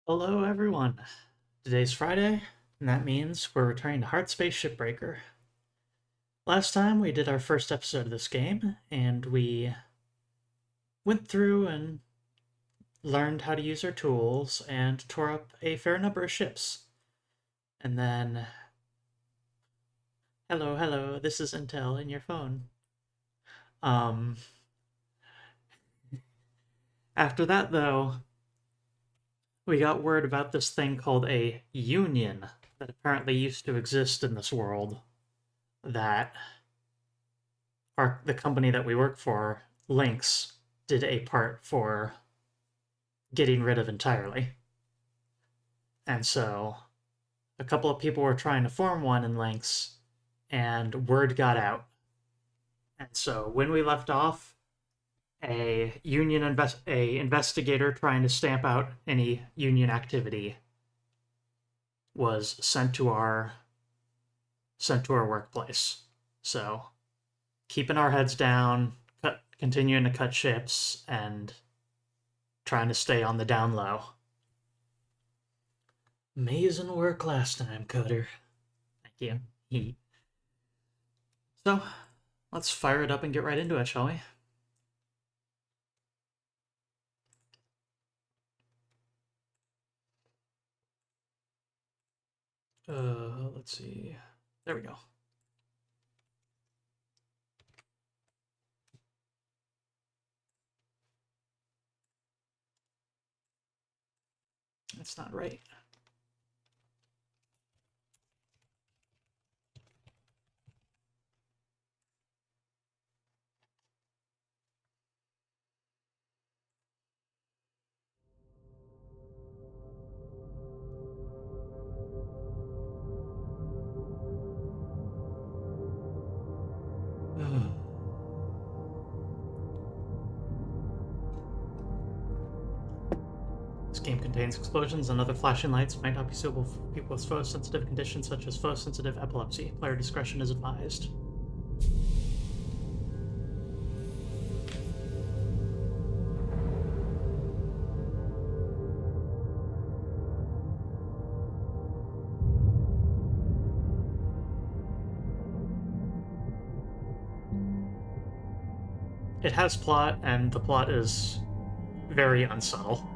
Hello, everyone. Today's Friday, and that means we're returning to Hardspace Shipbreaker. Last time we did our first episode of this game, and we went through and learned how to use our tools and tore up a fair number of ships. And then, hello, this is Intel in your phone. Um, After that, though, we got word about this thing called a union that apparently used to exist in this world that the company that we work for, Lynx, did a part for getting rid of entirely. And so a couple of people were trying to form one in Lynx, and word got out. And so when we left off, a investigator trying to stamp out any union activity was sent to our workplace. So keeping our heads down, continuing to cut ships, and trying to stay on the down low. Amazing work last time, Coder. Thank you. So, let's fire it up and get right into it, shall we? Let's see. There we go. That's not right. This game contains explosions and other flashing lights might not be suitable for people with photosensitive conditions such as photosensitive epilepsy. Player discretion is advised. It has plot, and the plot is very unsubtle.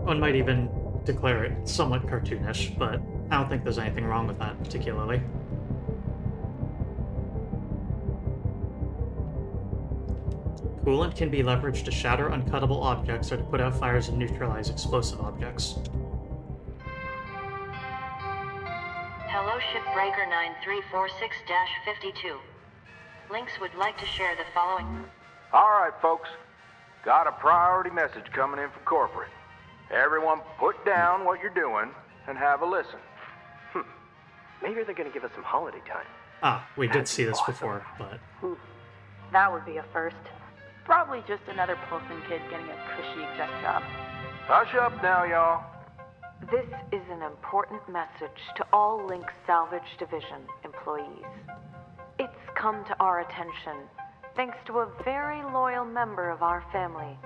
One might even declare it somewhat cartoonish, but I don't think there's anything wrong with that particularly. Coolant can be leveraged to shatter uncuttable objects or to put out fires and neutralize explosive objects. Hello, Shipbreaker 9346-52. Lynx would like to share the following. All right, folks. Got a priority message coming in from corporate. Everyone put down what you're doing and have a listen. Maybe they're gonna give us some holiday time. We did see this before, but... That would be a first. Probably just another Pilsen kid getting a cushy exec job. Hush up now, y'all. This is an important message to all Lynx Salvage Division employees. It's come to our attention, thanks to a very loyal member of our family,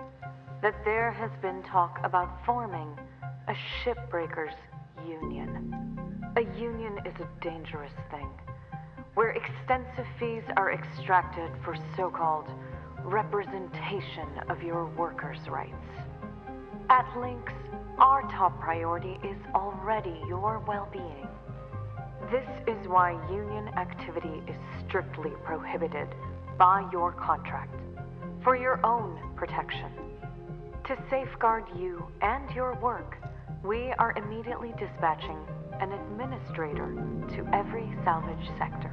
that there has been talk about forming a shipbreakers union. A union is a dangerous thing, where extensive fees are extracted for so-called representation of your workers' rights. At Lynx, our top priority is already your well-being. This is why union activity is strictly prohibited by your contract, for your own protection. To safeguard you and your work, we are immediately dispatching an administrator to every salvage sector.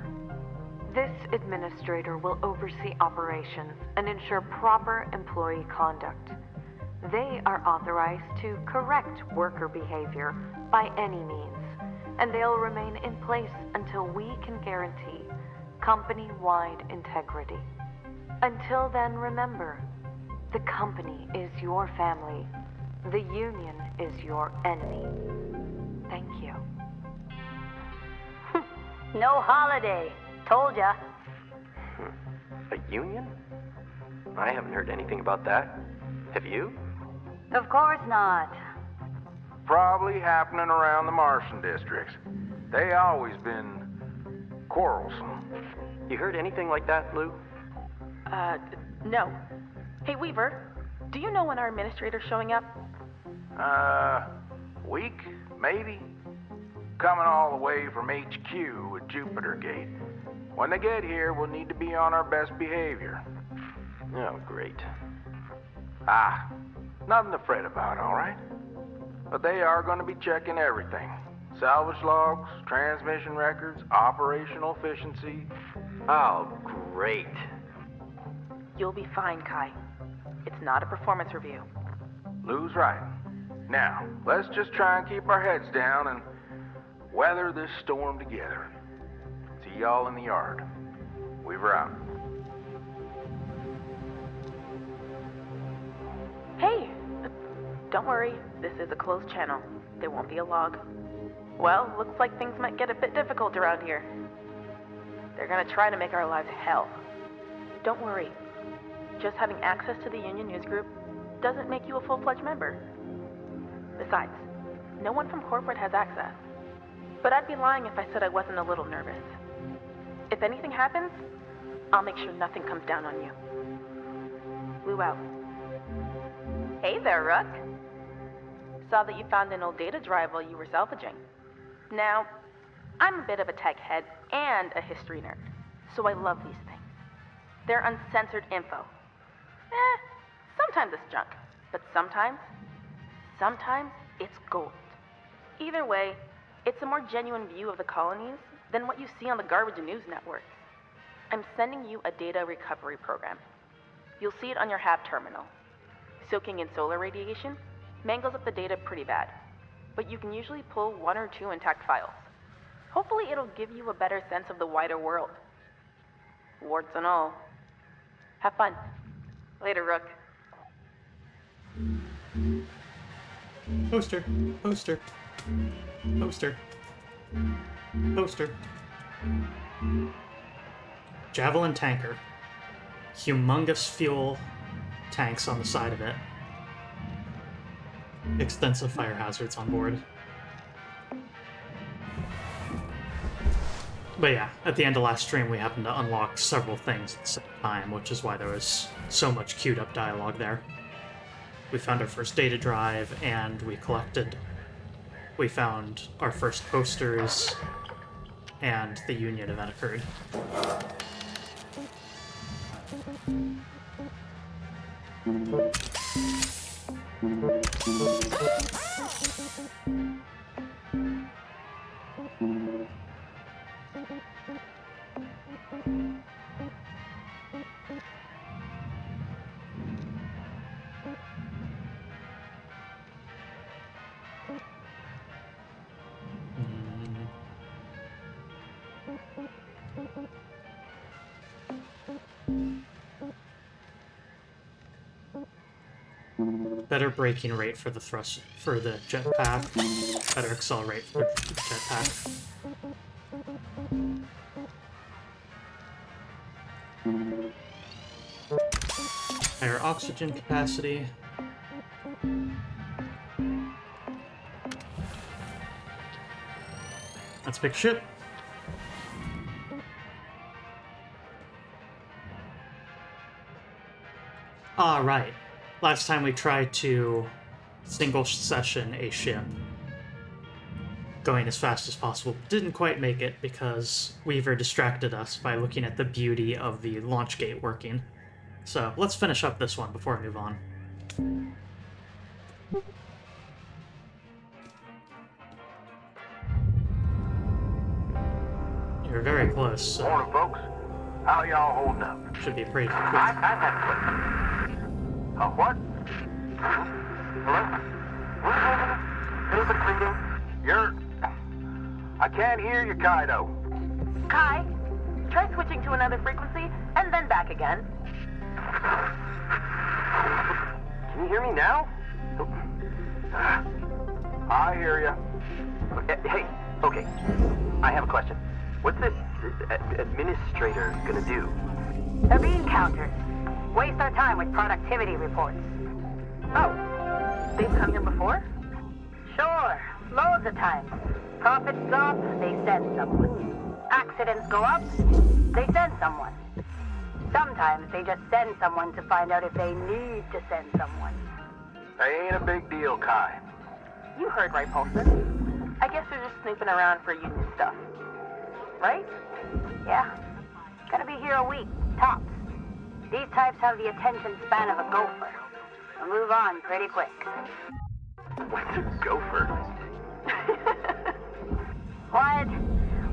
This administrator will oversee operations and ensure proper employee conduct. They are authorized to correct worker behavior by any means, and they'll remain in place until we can guarantee company-wide integrity. Until then, remember, the company is your family. The union is your enemy. Thank you. No holiday. Told ya. A union? I haven't heard anything about that. Have you? Of course not. Probably happening around the Martian districts. They always been quarrelsome. You heard anything like that, Lou? No. Hey, Weaver, do you know when our administrator's showing up? Week, maybe? Coming all the way from HQ at Jupiter Gate. When they get here, we'll need to be on our best behavior. Oh, great. Ah, nothing to fret about, all right? But they are going to be checking everything. Salvage logs, transmission records, operational efficiency. Oh, great. You'll be fine, Kai. It's not a performance review. Lou's right. Now, let's just try and keep our heads down and weather this storm together. See y'all in the yard. Weaver out. Hey! Don't worry, this is a closed channel. There won't be a log. Well, looks like things might get a bit difficult around here. They're gonna try to make our lives hell. Don't worry. Just having access to the Union News Group doesn't make you a full-fledged member. Besides, no one from corporate has access. But I'd be lying if I said I wasn't a little nervous. If anything happens, I'll make sure nothing comes down on you. Lou out. Hey there, Rook. Saw that you found an old data drive while you were salvaging. Now, I'm a bit of a tech head and a history nerd, so I love these things. They're uncensored info. Sometimes it's junk, but sometimes it's gold. Either way, it's a more genuine view of the colonies than what you see on the garbage news networks. I'm sending you a data recovery program. You'll see it on your HAB terminal. Soaking in solar radiation mangles up the data pretty bad, but you can usually pull 1 or 2 intact files. Hopefully it'll give you a better sense of the wider world. Warts and all. Have fun. Later, Rook. Poster. Poster. Poster. Poster. Javelin tanker. Humongous fuel tanks on the side of it. Extensive fire hazards on board. But yeah, at the end of last stream we happened to unlock several things at the same time, which is why there was so much queued up dialogue there. We found our first data drive, and we found our first posters, and the Union event occurred. Better braking rate for the jetpack. Better accelerate for the jetpack. Higher oxygen capacity. Let's pick ship. Ah, right. Last time we tried to single session a ship, going as fast as possible. Didn't quite make it because Weaver distracted us by looking at the beauty of the launch gate working. So let's finish up this one before we move on. You're very close, so Morning, folks. How y'all holding up? should be pretty quick. I've had what? Hello? You're... I can't hear you, Kaido. Kai, try switching to another frequency and then back again. Can you hear me now? I hear you. Hey, okay. I have a question. What's this administrator gonna do? They're being counters. Waste our time with productivity reports. Oh, they've come here before? Sure, loads of times. Profits drop, they send someone. Accidents go up, they send someone. Sometimes they just send someone to find out if they need to send someone. They ain't a big deal, Kai. You heard right, Paulson. I guess they're just snooping around for union stuff. Right? Yeah, gonna be here a week, tops. These types have the attention span of a gopher. They'll move on pretty quick. What's a gopher? What?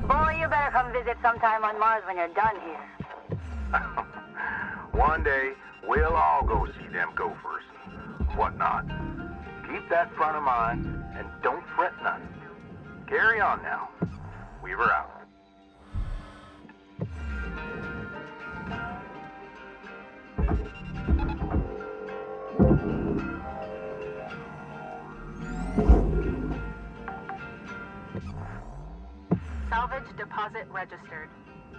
Boy, you better come visit sometime on Mars when you're done here. One day, we'll all go see them gophers and whatnot. Keep that front of mind, and don't fret none. Carry on now. Weaver out. Salvage deposit registered.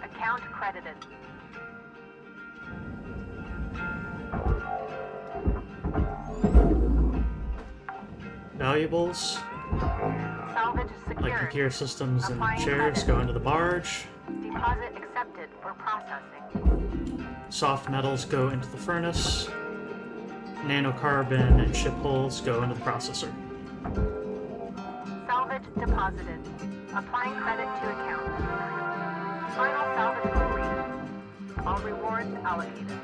Account credited. Valuables, Salvage secured. like computer systems and Applying chairs, credit. go into the barge. Deposit accepted for processing. Soft metals go into the furnace. Nanocarbon and ship hulls go into the processor. Salvage deposited. Applying credit to account. Final salvage complete. All rewards allocated.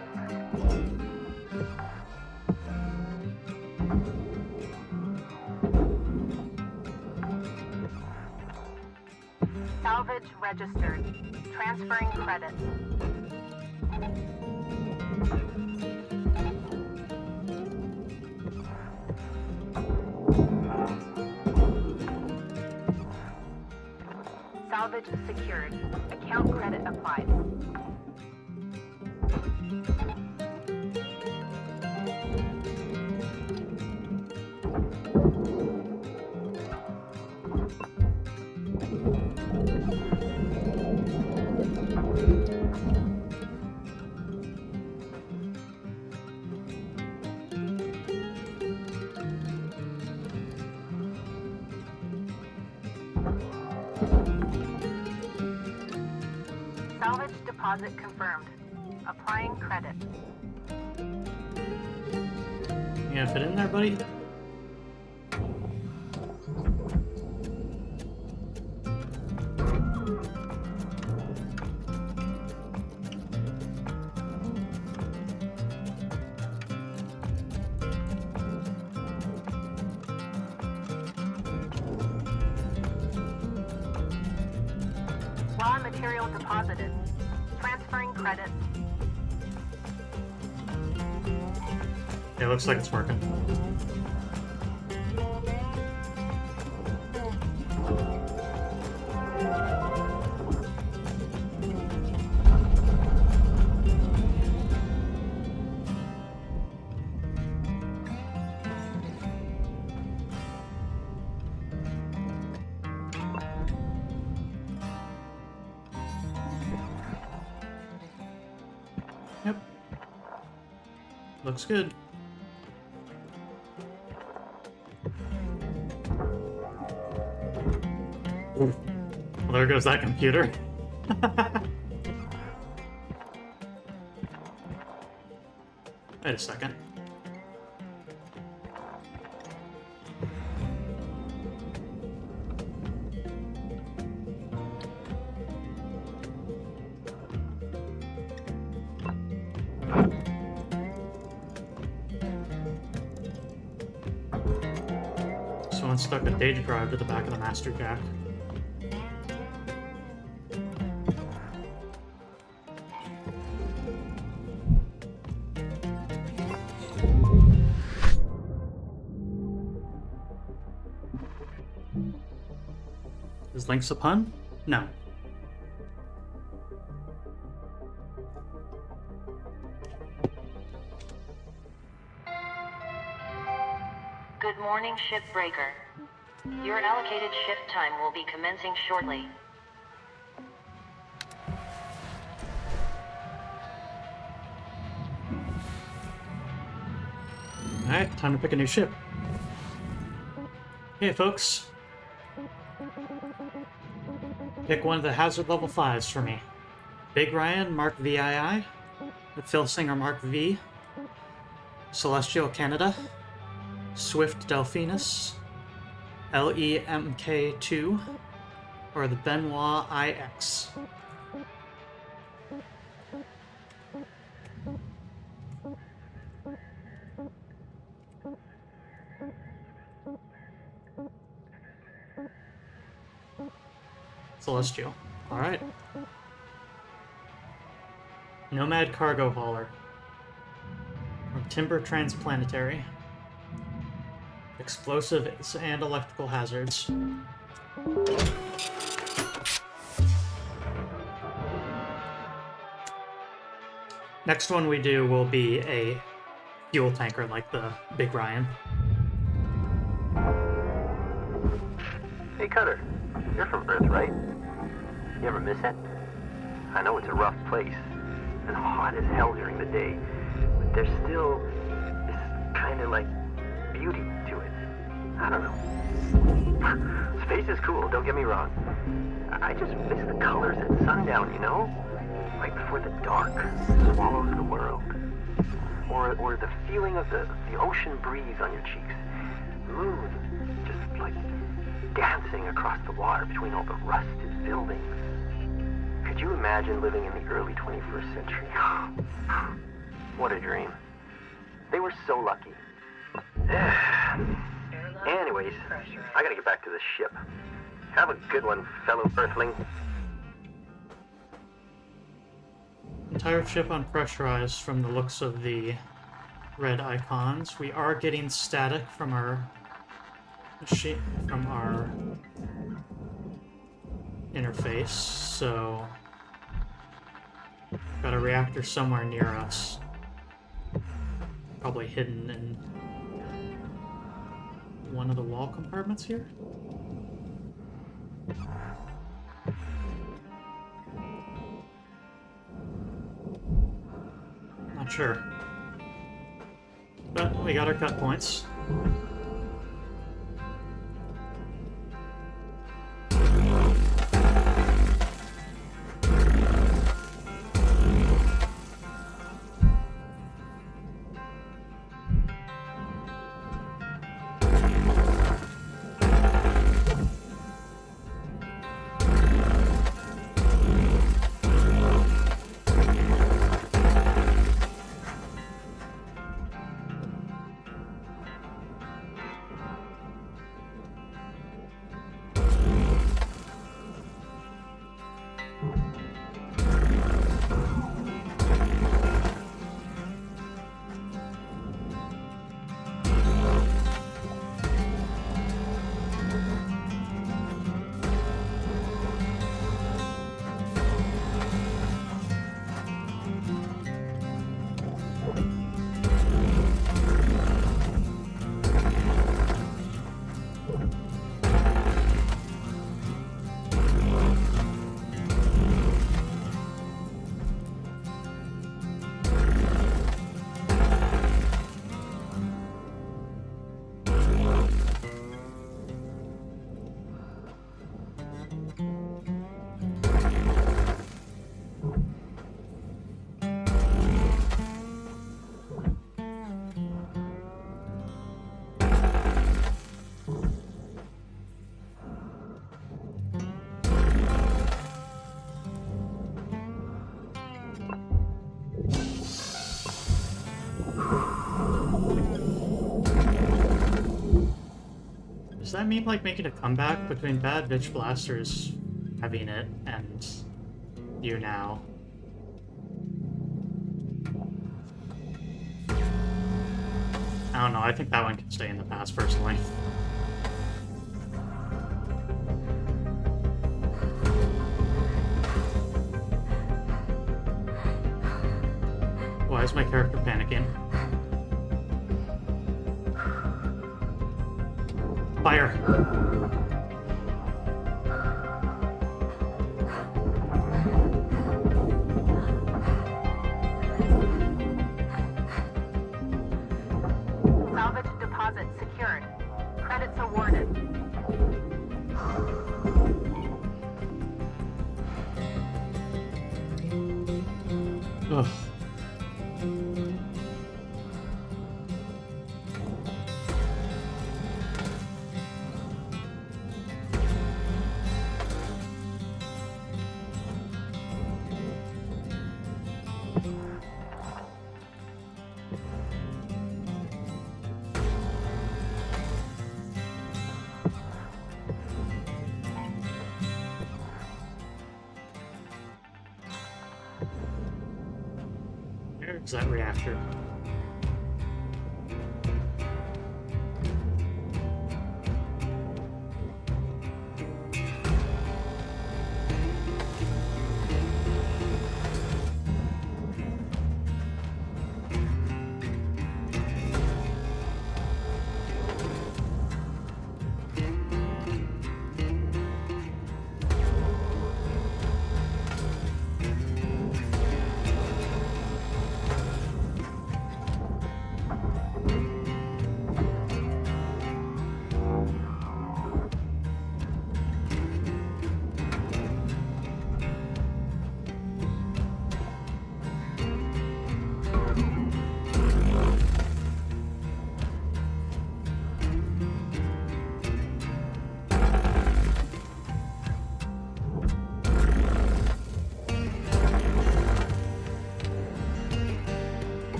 Salvage registered. Transferring credit. Salvage secured. Account credit applied. Salvage deposit confirmed. Applying credit. You gonna fit in there, buddy? Raw material deposited. Transferring credit. Yeah, looks like it's working. Yep. Looks good. Well, there goes that computer. Wait a second. Someone stuck a data drive to the back of the master jack. Is Lynx a pun? No. Good morning, Shipbreaker. Your allocated shift time will be commencing shortly. Alright, time to pick a new ship. Hey folks. Pick one of the hazard level 5s for me. Big Ryan, Mark VII. Phil Singer, Mark V. Celestial Canada. Swift Delphinus. LEMK2. Or the Benoit IX. Celestial. Alright. Nomad Cargo Hauler. From Timber Transplanetary. Explosives and electrical hazards. Next one we do will be a fuel tanker like the Big Ryan. Hey, Cutter. You're from Earth, right? You ever miss it? I know it's a rough place, and hot as hell during the day, but there's still this kind of like beauty to it. I don't know. Space is cool, don't get me wrong. I just miss the colors at sundown, you know? Right before the dark swallows the world. Or the feeling of the ocean breeze on your cheeks. Moon, just like dancing across the water between all the rusted buildings. Could you imagine living in the early 21st century? What a dream. They were so lucky. Anyways, I gotta get back to this ship. Have a good one, fellow Earthling. Entire ship unpressurized from the looks of the red icons. We are getting static from our machine, from our interface, so got a reactor somewhere near us. Probably hidden in one of the wall compartments here. Not sure. But we got our cut points. Does that mean like making a comeback between Bad Bitch Blasters having it and you now? I don't know, I think that one can stay in the past personally. Why is my character panicking? Fire! Ugh. There's that reactor.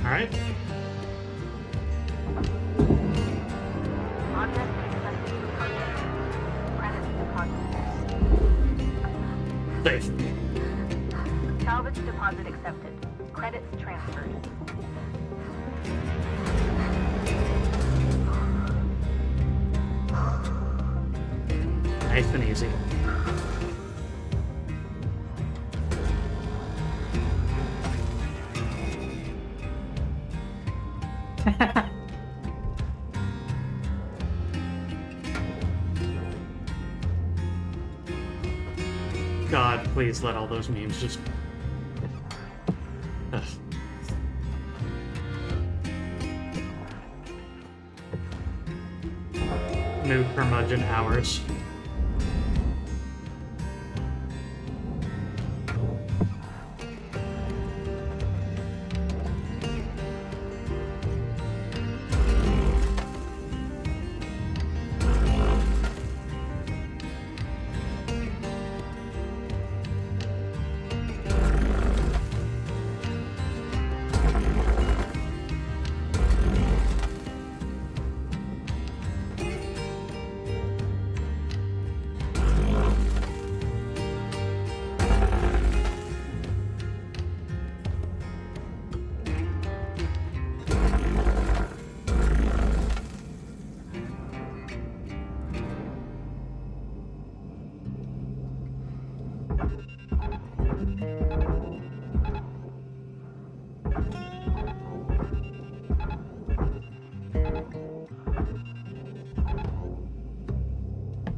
Alright. Object accepted for purchase. Credits deposited. Safe. Salvage deposit accepted. Credits transferred. Nice and easy. God, please let all those memes just... Ugh. New curmudgeon hours.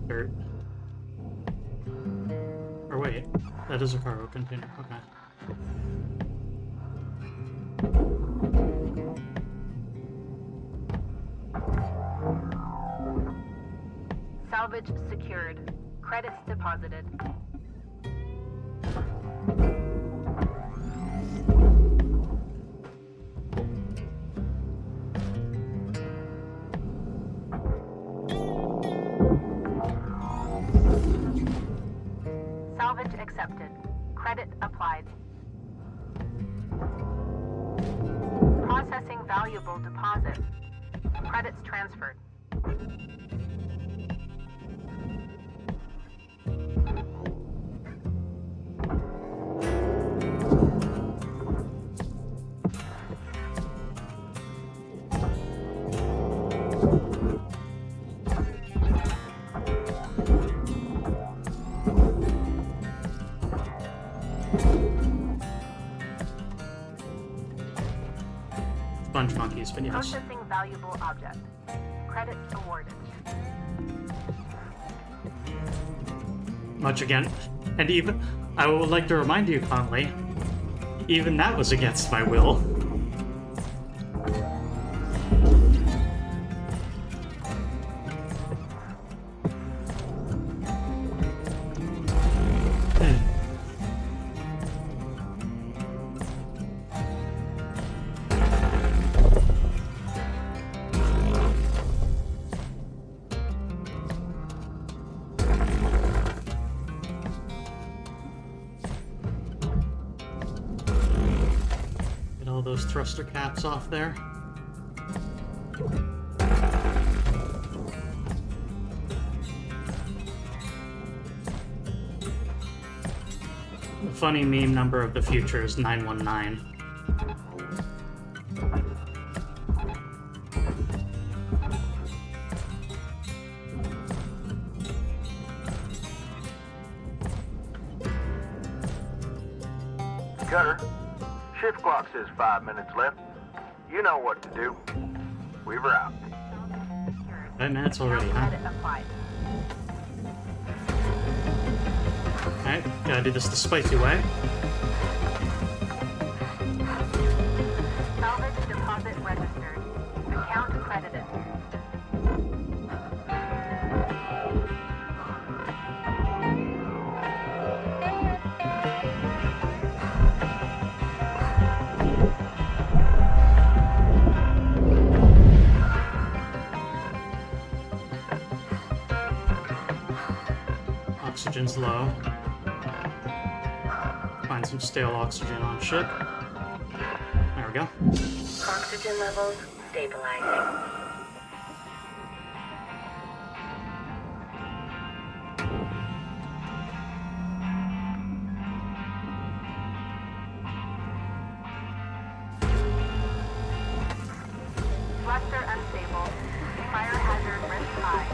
Dirt. Or wait, that is a cargo container. Okay. Salvage secured. Credits deposited. Salvage accepted. Credit applied. Processing valuable deposit. Credits transferred. Sponge monkeys, but yes. Processing valuable object. Credits awarded. Much again. And even, I would like to remind you, Conley, even that was against my will. those thruster caps off there. The funny meme number of the future is 919. Cutter, shift clock says 5 minutes left. You know what to do. Weaver out. 5 minutes already, huh? Credit applied. Alright, gotta do this the spicy way. Salvage deposit registered. Account credited. Oxygen's low. Find some stale oxygen on ship. There we go. Oxygen levels stabilizing. Thruster unstable. Fire hazard risk high.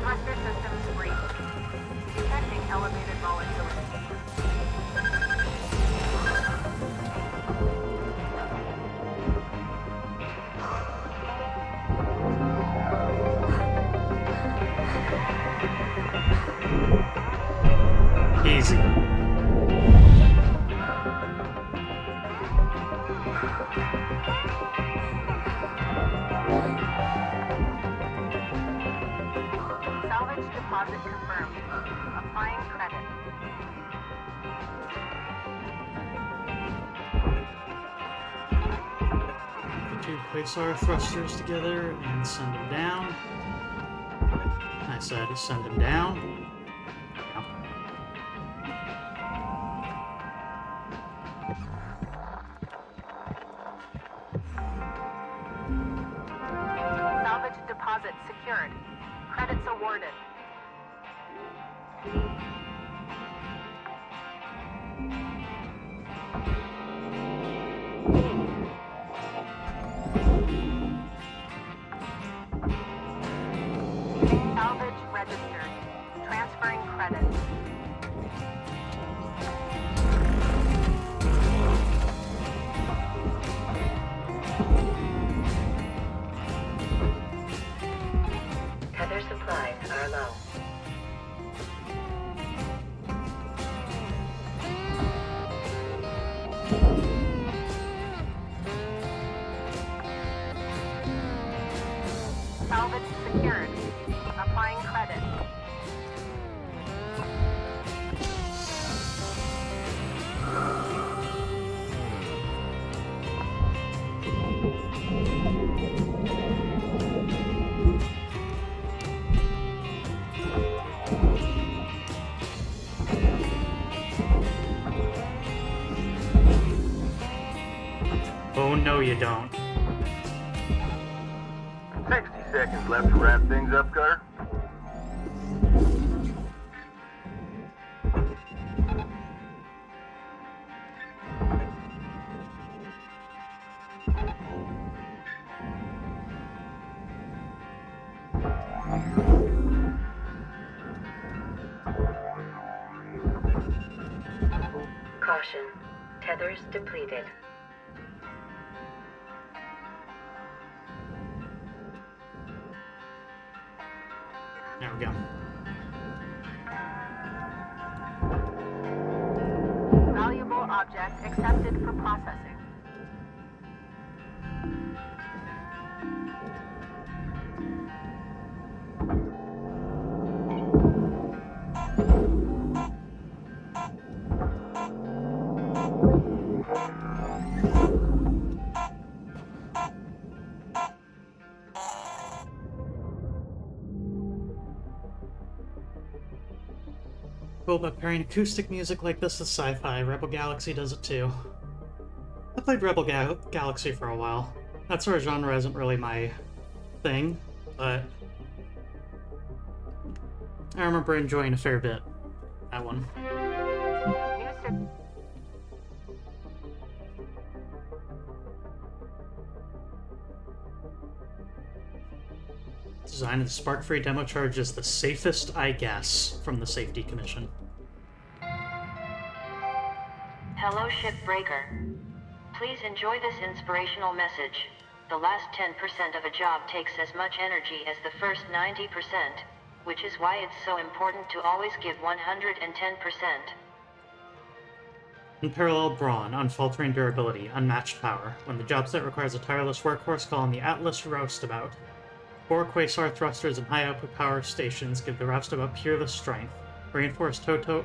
Thruster systems breach. Detecting elevated volatility. Easy. Salvage deposit confirmed. Applying credit. Put two quasar thrusters together and send them down. I said send them down. Now. Salvage deposit secured. Credits awarded. Salvage registered. Transferring credits. Tether supplies are low. Salvage secured. Applying credit. Oh no, you don't. 60 seconds left to wrap things up, Cutter. Caution. Tethers depleted. we go. Valuable object accepted for processing. Cool, but pairing acoustic music like this with sci-fi, Rebel Galaxy does it too. I played Rebel Galaxy for a while. That sort of genre isn't really my thing, but I remember enjoying a fair bit. That one. Design of the Spark-Free demo charge is the safest, I guess, from the Safety Commission. Hello, Shipbreaker. Please enjoy this inspirational message. The last 10% of a job takes as much energy as the first 90%, which is why it's so important to always give 110%. Unparalleled brawn, unfaltering durability, unmatched power. When the job site requires a tireless workhorse, call on the Atlas Roustabout. 4 Quasar thrusters and high-output power stations give the Roustabout peerless strength. Reinforced tow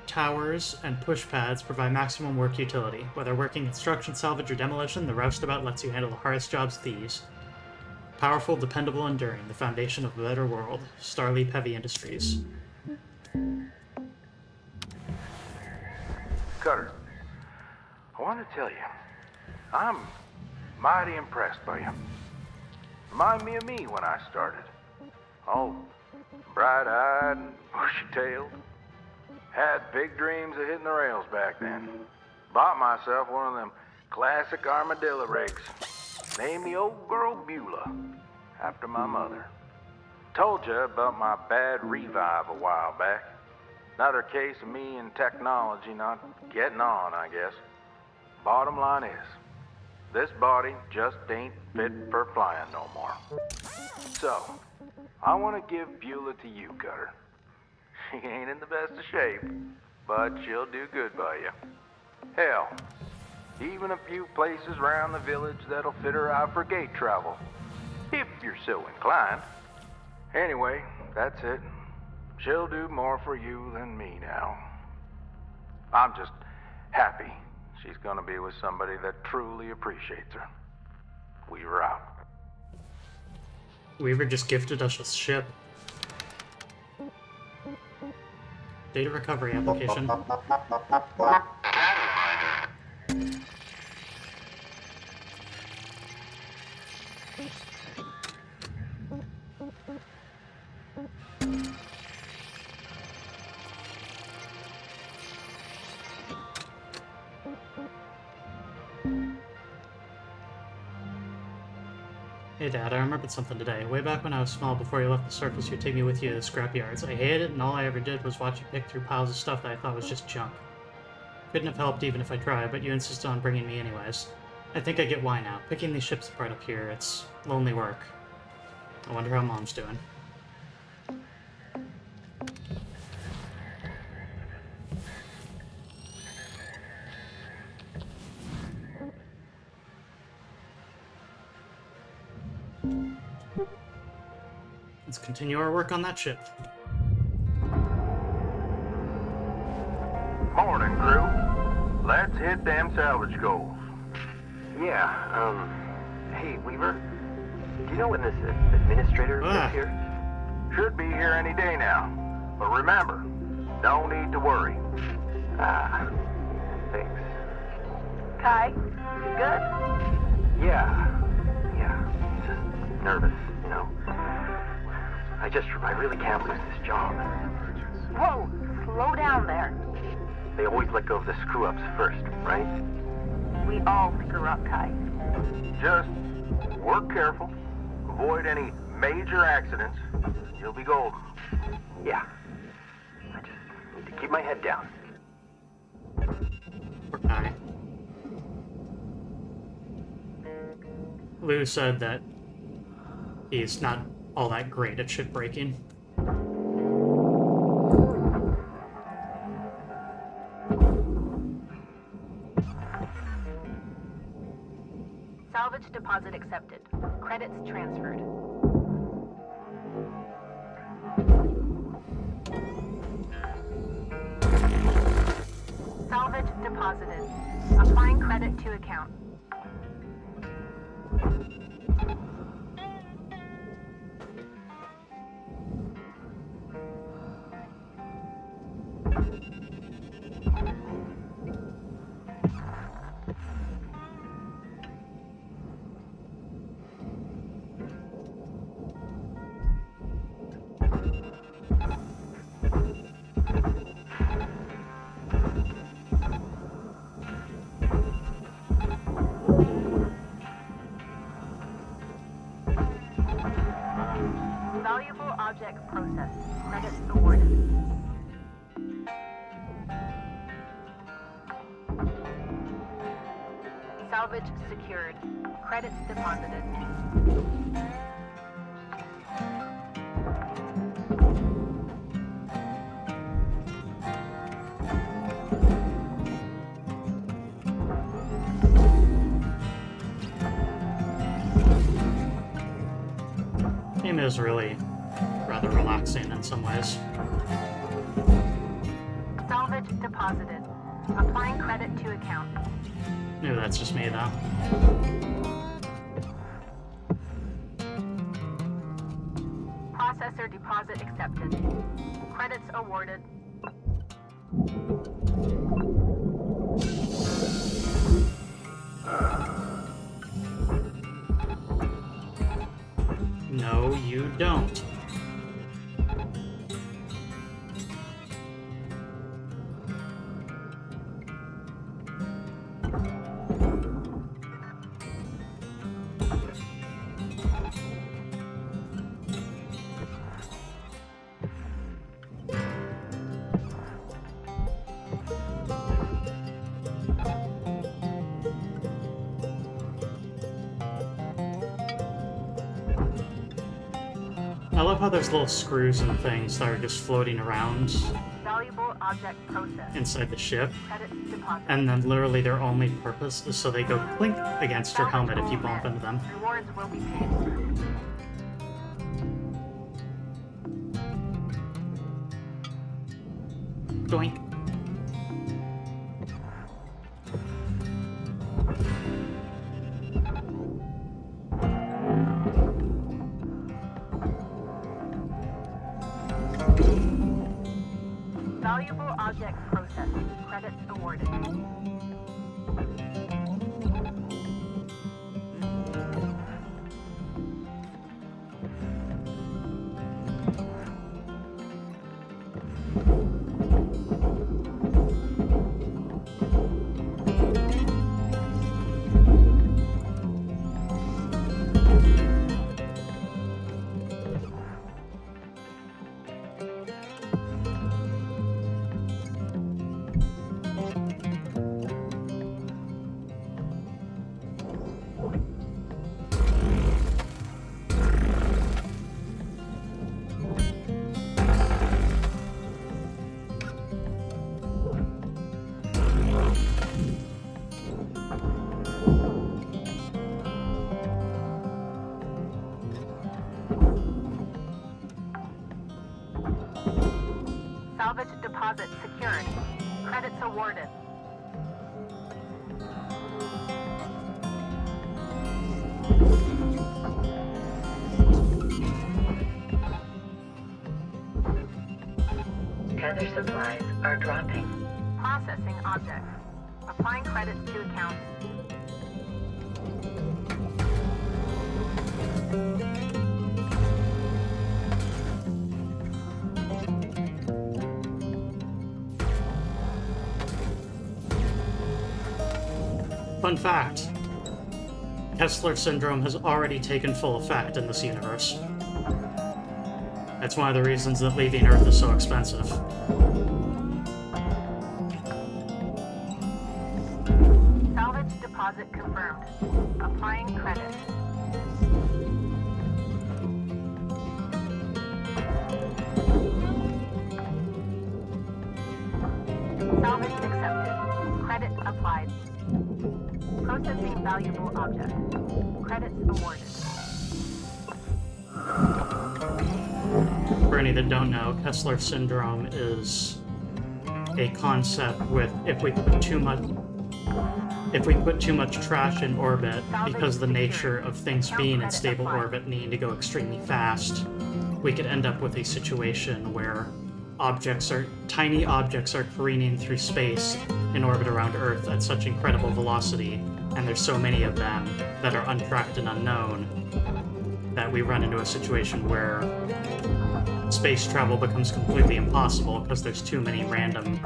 towers and push pads provide maximum work utility. Whether working construction, salvage, or demolition, the Roustabout lets you handle the hardest jobs with ease. Powerful, dependable, enduring, the foundation of a better world. Starleap Heavy Industries. Cutter, I want to tell you, I'm mighty impressed by you. Remind me of me when I started. All bright-eyed and bushy-tailed. Had big dreams of hitting the rails back then. Bought myself one of them classic armadillo rigs. Named the old girl Beulah, after my mother. Told you about my bad revive a while back. Another case of me and technology not getting on, I guess. Bottom line is, this body just ain't fit for flying no more. So, I want to give Beulah to you, Cutter. She ain't in the best of shape, but she'll do good by you. Hell, even a few places around the village that'll fit her out for gate travel, if you're so inclined. Anyway, that's it. She'll do more for you than me now. I'm just happy she's gonna be with somebody that truly appreciates her. Weaver out. Weaver just gifted us a ship. Data recovery application. Hey Dad, I remembered something today. Way back when I was small, before you left the surface, you'd take me with you to the scrapyards. I hated it, and all I ever did was watch you pick through piles of stuff that I thought was just junk. Couldn't have helped even if I tried, but you insisted on bringing me anyways. I think I get why now. Picking these ships apart up here, it's lonely work. I wonder how Mom's doing. Let's continue our work on that ship. Morning, crew. Let's hit them salvage goals. Yeah, hey, Weaver, do you know when this administrator gets here? Should be here any day now. But remember, no need to worry. Ah, thanks. Kai, you good? Yeah, just nervous, you know. I really can't lose this job. Whoa, slow down there. They always let go of the screw-ups first, right? We all screw up, Kai. Just work careful. Avoid any major accidents. You'll be golden. Yeah. I just need to keep my head down. Poor guy. Lou said that he's not all that great at shipbreaking. Salvage deposit accepted. Credits transferred. Salvage deposited. Applying credit to account. Valuable object processed. Credits awarded. Salvage secured. Credits deposited. Game is really rather relaxing in some ways. Salvage deposited. Applying credit to account. Maybe that's just me, though. Processor deposit accepted. Credits awarded. No, you don't. I love how there's little screws and things that are just floating around Valuable object processed. inside the ship, Credits deposited. and then literally their only purpose is so they go clink against your helmet if you bump into them. Rewards will be paid. Doink. Valuable object processed. Credits awarded. Salvage deposit secured. Credits awarded. Tether supplies are dropping. Processing object. Applying credits to account. Fun fact. Kessler syndrome has already taken full effect in this universe. That's one of the reasons that leaving Earth is so expensive. Salvage deposit confirmed. Applying credit. Salvage accepted. Credit applied. Processing valuable object. Credits awarded. For any that don't know, Kessler syndrome is a concept with if we put too much trash in orbit, because the nature of things being in stable orbit needing to go extremely fast, we could end up with a situation where tiny objects are careening through space in orbit around Earth at such incredible velocity, and there's so many of them that are untracked and unknown, that we run into a situation where space travel becomes completely impossible because there's too many random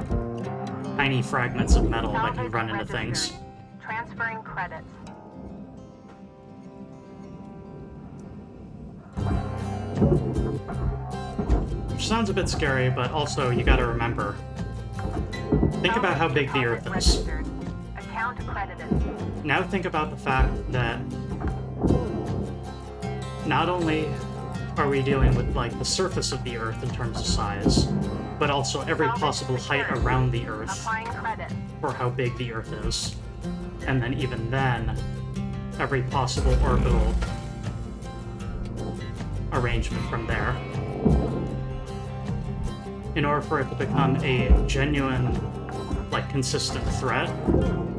tiny fragments of metal that can run into things. Transferring credits. Which sounds a bit scary, but also you gotta remember. Think about how big the Earth is. Account credited. Now think about the fact that not only are we dealing with like the surface of the Earth in terms of size, but also every possible height around the Earth Applying credit. for how big the Earth is. And then even then, every possible orbital arrangement from there. In order for it to become a genuine, like, consistent threat,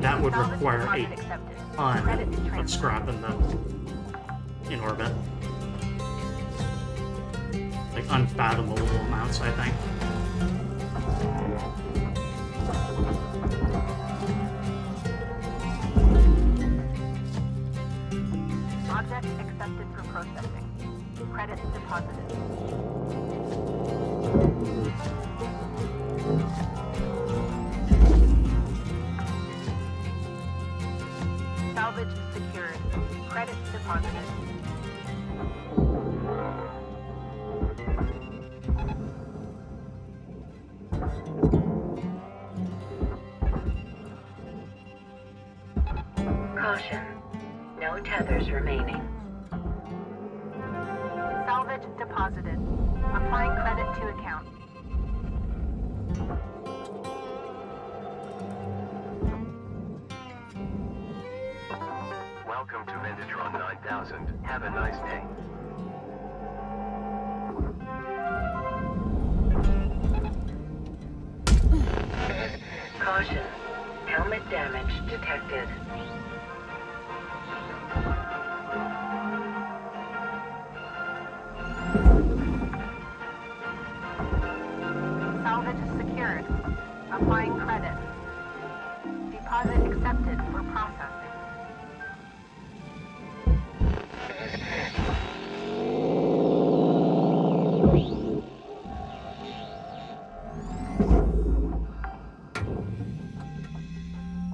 that would require a ton of scrap in orbit. Like, unfathomable amounts, I think. Object accepted for processing. Credits deposited. Salvage secured. Credits deposited. Caution. No tethers remaining. Salvage deposited. Applying credit to account. Welcome to Ventatron 9000. Have a nice day. Caution. Helmet damage detected. Salvage secured. Applying credit. Deposit accepted for processing.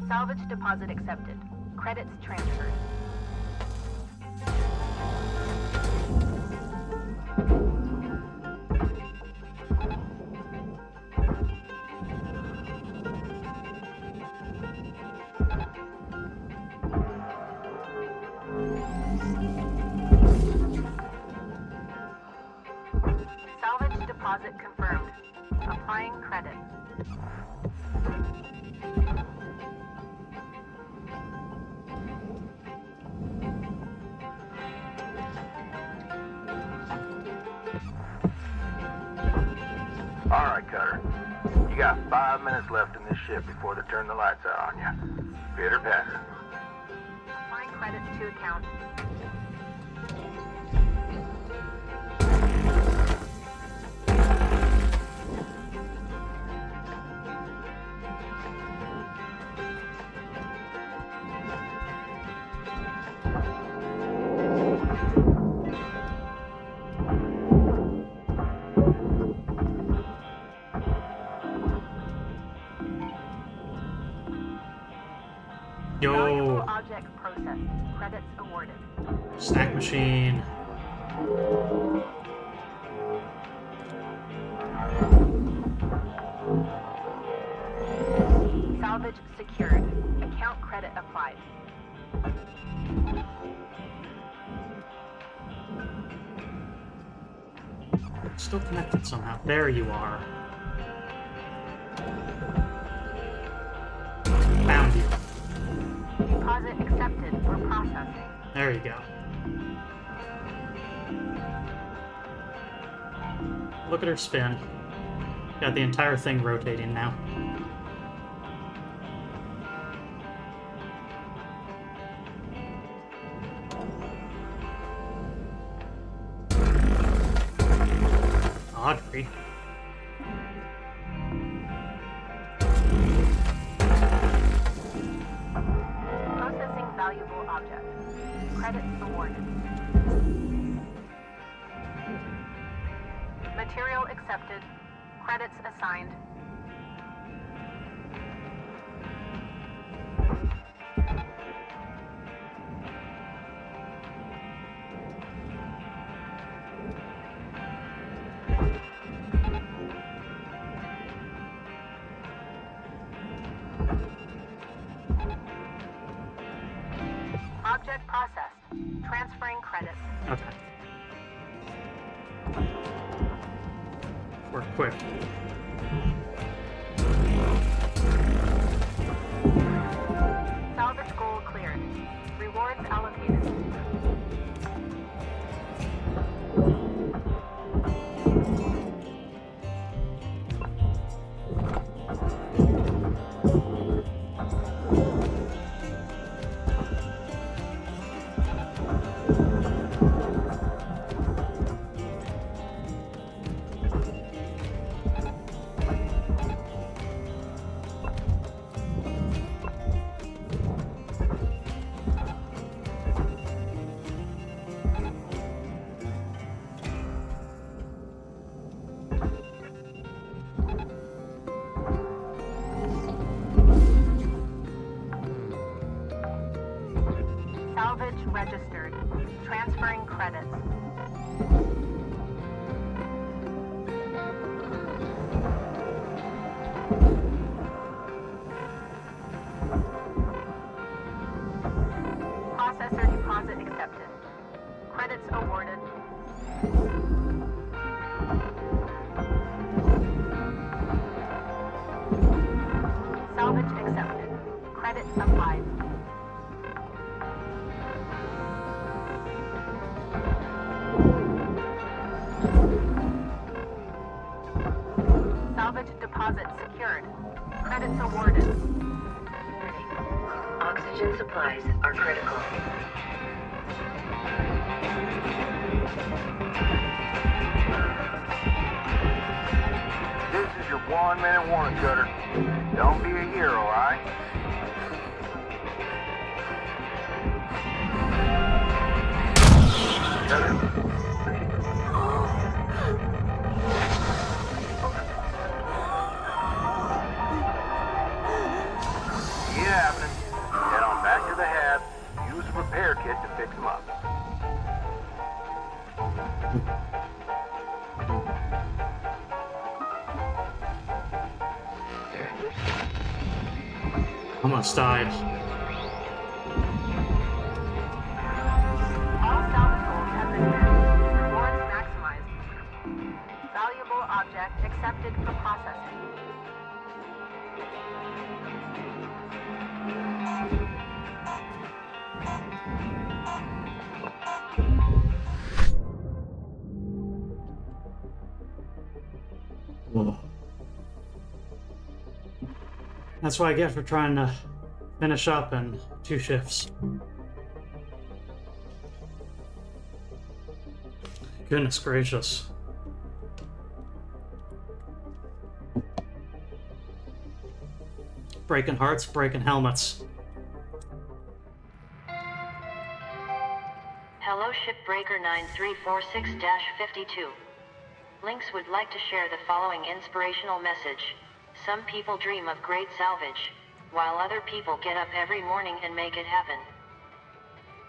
Salvage deposit accepted. Credits transferred. Salvage deposit confirmed. Applying credit. All right, Cutter. You got 5 minutes left in this ship before they turn the lights out on you. Pitter patter. Applying credits to account. Valuable Yo, object processed. Credits awarded. snack machine. Salvage secured. Account credit applied. Still connected somehow. There you are. deposit accepted for processing. There you go. Look at her spin. Got the entire thing rotating now. Audrey. Processing valuable object. Credits awarded. Material accepted. Credits assigned. Object processed. Transferring credits. Okay. Work quick. Salvage goal cleared. Rewards allocated. Salvage registered. Transferring credits. Processor deposit accepted. Credits awarded. Salvage accepted. Credits applied. Salvage deposit secured. Credits awarded. Oxygen supplies are critical. This is your 1-minute warning, Cutter. Don't be a hero, alright? Cutter. See it happening. Head on back to the hab. Use a repair kit to fix them up. Almost died. All salvage goals have been met. Rewards maximized. Valuable object accepted for processing. Whoa. That's what I get for trying to finish up in 2 shifts. Goodness gracious. Breaking hearts, breaking helmets. Hello Shipbreaker 9346-52. Lynx would like to share the following inspirational message. Some people dream of great salvage, while other people get up every morning and make it happen.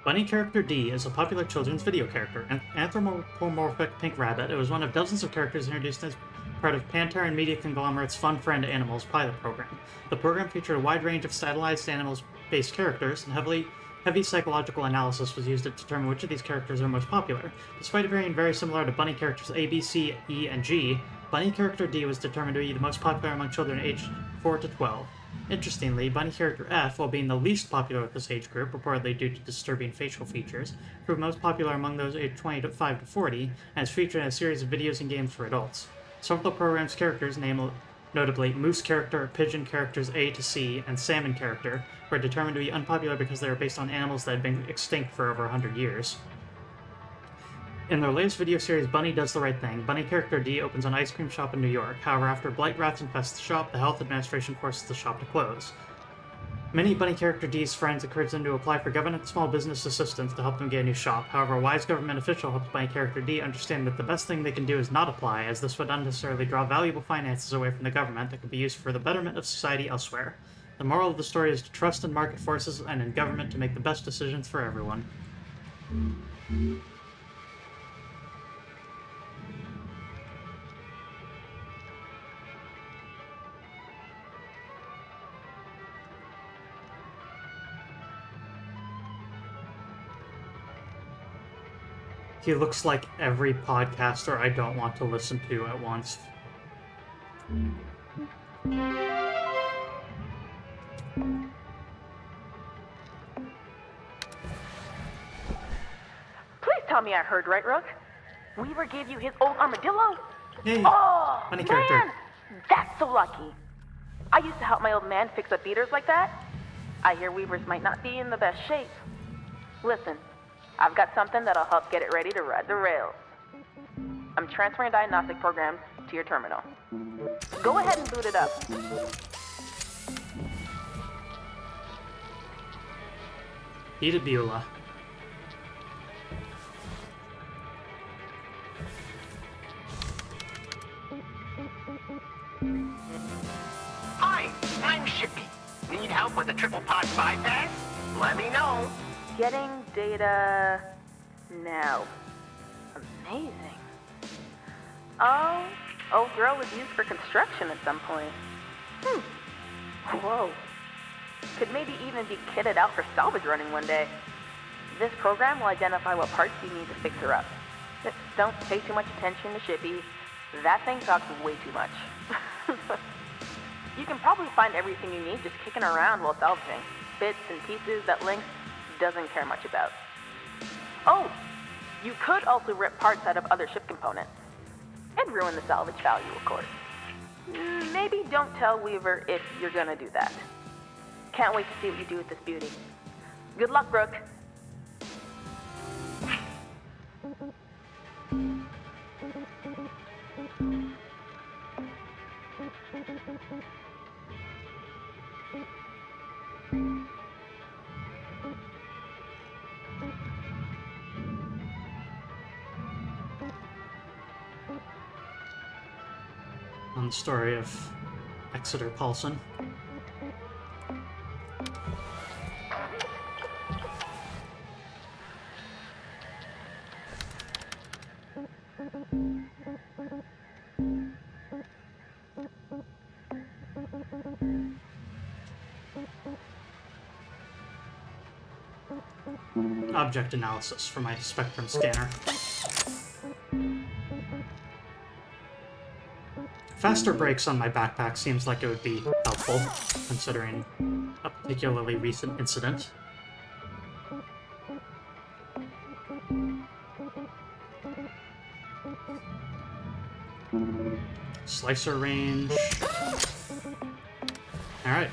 Bunny character D is a popular children's video character, an anthropomorphic pink rabbit. It was one of dozens of characters introduced as part of Pantera and media conglomerate's Fun Friend Animals pilot program. The program featured a wide range of stylized animals-based characters, and heavy psychological analysis was used to determine which of these characters are most popular. Despite being very similar to Bunny characters A, B, C, E, and G, Bunny character D was determined to be the most popular among children aged 4 to 12. Interestingly, bunny character F, while being the least popular with this age group, reportedly due to disturbing facial features, proved most popular among those aged 25 to 40, and is featured in a series of videos and games for adults. Some of the program's characters, notably Moose character, Pigeon characters A to C, and Salmon character, were determined to be unpopular because they were based on animals that had been extinct for over 100 years. In their latest video series, Bunny Does the Right Thing, bunny character D opens an ice cream shop in New York. However, after blight rats infest the shop, the health administration forces the shop to close. Many bunny character D's friends encourage them to apply for government small business assistance to help them get a new shop. However, a wise government official helps bunny character D understand that the best thing they can do is not apply, as this would unnecessarily draw valuable finances away from the government that could be used for the betterment of society elsewhere. The moral of the story is to trust in market forces and in government to make the best decisions for everyone. He looks like every podcaster I don't want to listen to at once. Please tell me I heard right, Rook. Weaver gave you his old armadillo? Hey, Oh, funny man! character. That's so lucky. I used to help my old man fix up beaters like that. I hear Weavers might not be in the best shape. Listen, I've got something that'll help get it ready to ride the rails. I'm transferring diagnostic programs to your terminal. Go ahead and boot it up. Ida Beulah. Hi, I'm Shippy. Need help with the triple pod bypass? Let me know. Getting data now. Amazing. Oh, old girl was used for construction at some point. Whoa. Could maybe even be kitted out for salvage running one day. This program will identify what parts you need to fix her up. Just don't pay too much attention to Shippy. That thing talks way too much. You can probably find everything you need just kicking around while salvaging. Bits and pieces that Link doesn't care much about. Oh, you could also rip parts out of other ship components. And ruin the salvage value, of course. Maybe don't tell Weaver if you're gonna do that. Can't wait to see what you do with this beauty. Good luck, Brooke. On the story of Exeter Paulson. Object analysis for my spectrum scanner. Faster brakes on my backpack seems like it would be helpful, considering a particularly recent incident. Slicer range. Alright.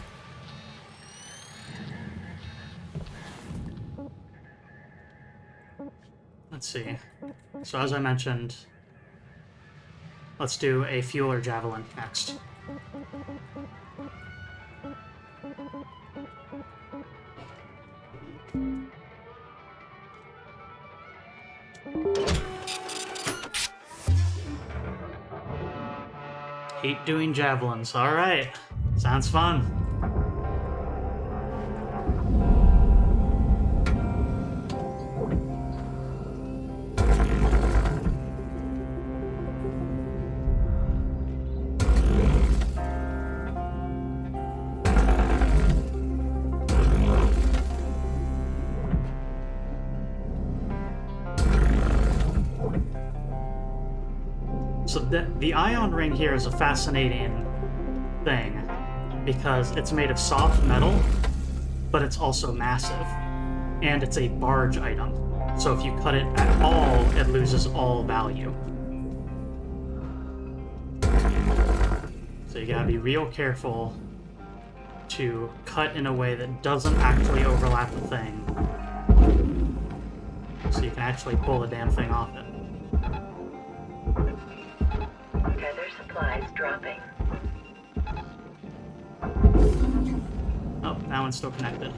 Let's see. So as I mentioned, let's do a fuel or javelin next. Hate doing javelins. Alright. Sounds fun. So the ion ring here is a fascinating thing, because it's made of soft metal, but it's also massive. And it's a barge item. So if you cut it at all, it loses all value. So you gotta be real careful to cut in a way that doesn't actually overlap the thing. So you can actually pull the damn thing off it. Tether supplies dropping. Oh, that one's still connected.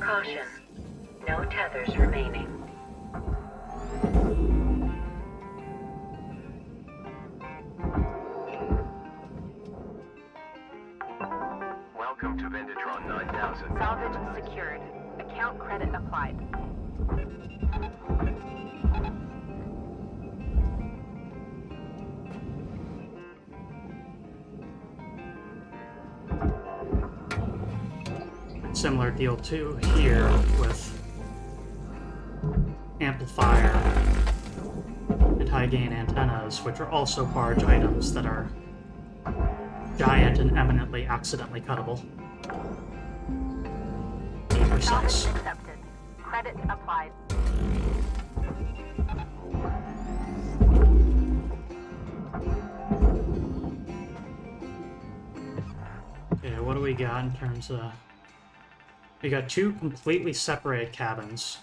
Caution. No tethers remaining. Welcome to Vendatron 9000. Salvage secured. Account credit applied. Similar deal too here with amplifier and high gain antennas, which are also barge items that are giant and eminently accidentally cuttable. Be precise. Salvage accepted. Credit applied. Okay, what do we got in terms of... We got two completely separated cabins.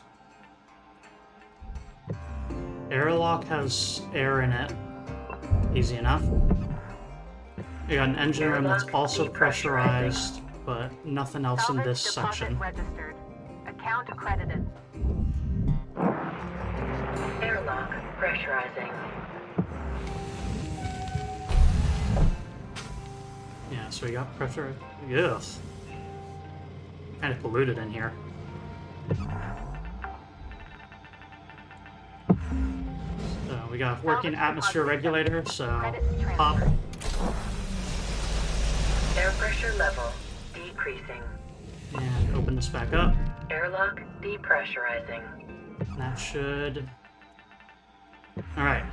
Airlock has air in it. Easy enough. We got an engine room that's also pressurized, but nothing else in this section. Registered. Account accredited. Airlock pressurizing. Yeah, so we got pressure. Ugh. Kind of polluted in here. So we got working atmosphere regulator, so pop. Air pressure level decreasing. And open this back up. Airlock depressurizing. That should... Alright.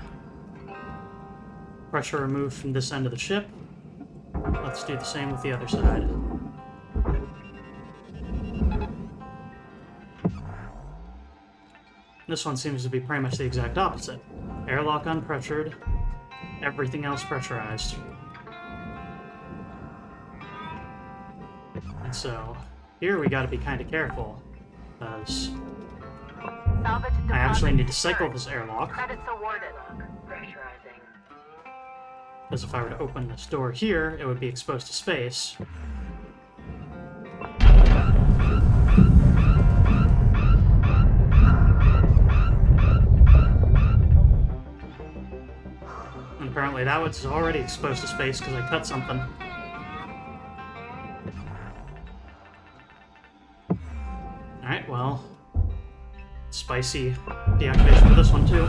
Pressure removed from this end of the ship. Let's do the same with the other side. This one seems to be pretty much the exact opposite. Airlock unpressured, everything else pressurized. And so, here we gotta be kind of careful, because Salvage I actually need to deposit cycle secured. this airlock, Credits awarded. Pressurizing. because if I were to open this door here, it would be exposed to space. And apparently that was already exposed to space because I cut something. Alright, well, spicy deactivation for this one too.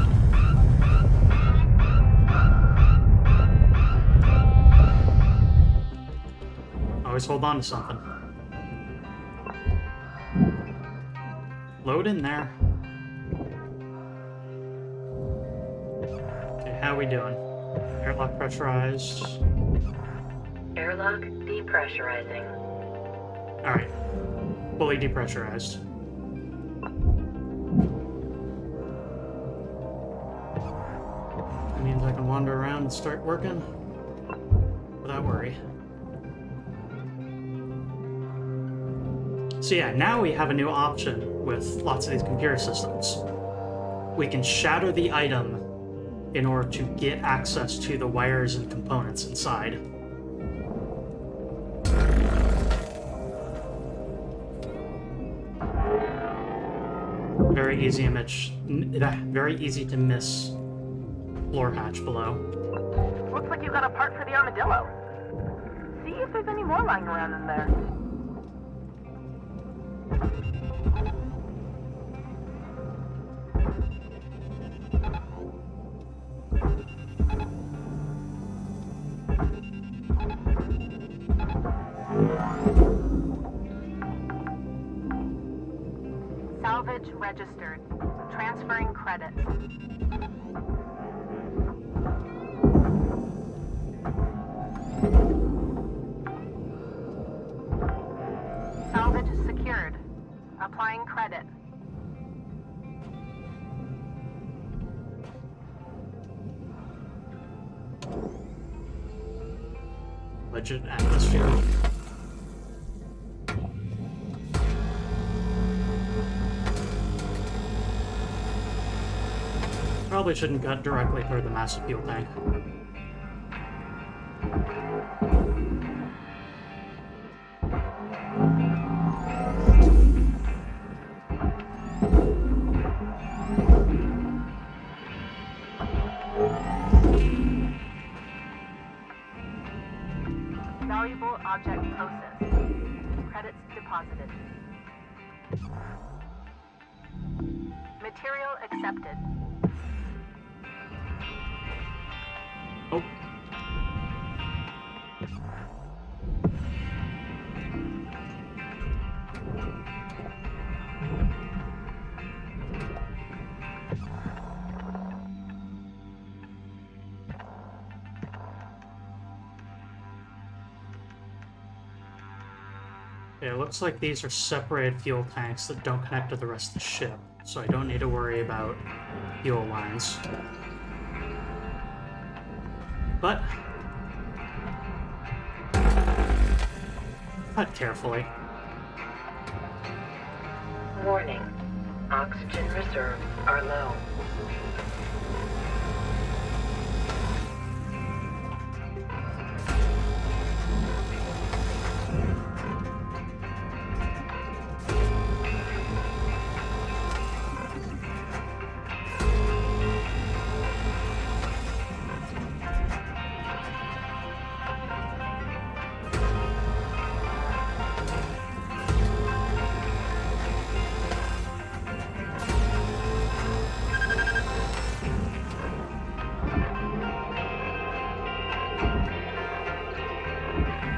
Always hold on to something. Load in there. Okay, how we doing? Airlock pressurized. Airlock depressurizing. Alright. Fully depressurized. That means I can wander around and start working without worry. So yeah, now we have a new option with lots of these computer systems. We can shatter the item in order to get access to the wires and components inside. Very easy image, very easy to miss floor hatch below. Looks like you got a part for the armadillo. See if there's any more lying around in there. Salvage registered. Transferring credits. Salvage secured. Applying credit. Legit atmosphere. Probably shouldn't cut directly through the massive fuel tank. Valuable object processed. Credits deposited. Material accepted. Oh. Okay, it looks like these are separated fuel tanks that don't connect to the rest of the ship, so I don't need to worry about fuel lines. But cut carefully. Warning. Oxygen reserves are low.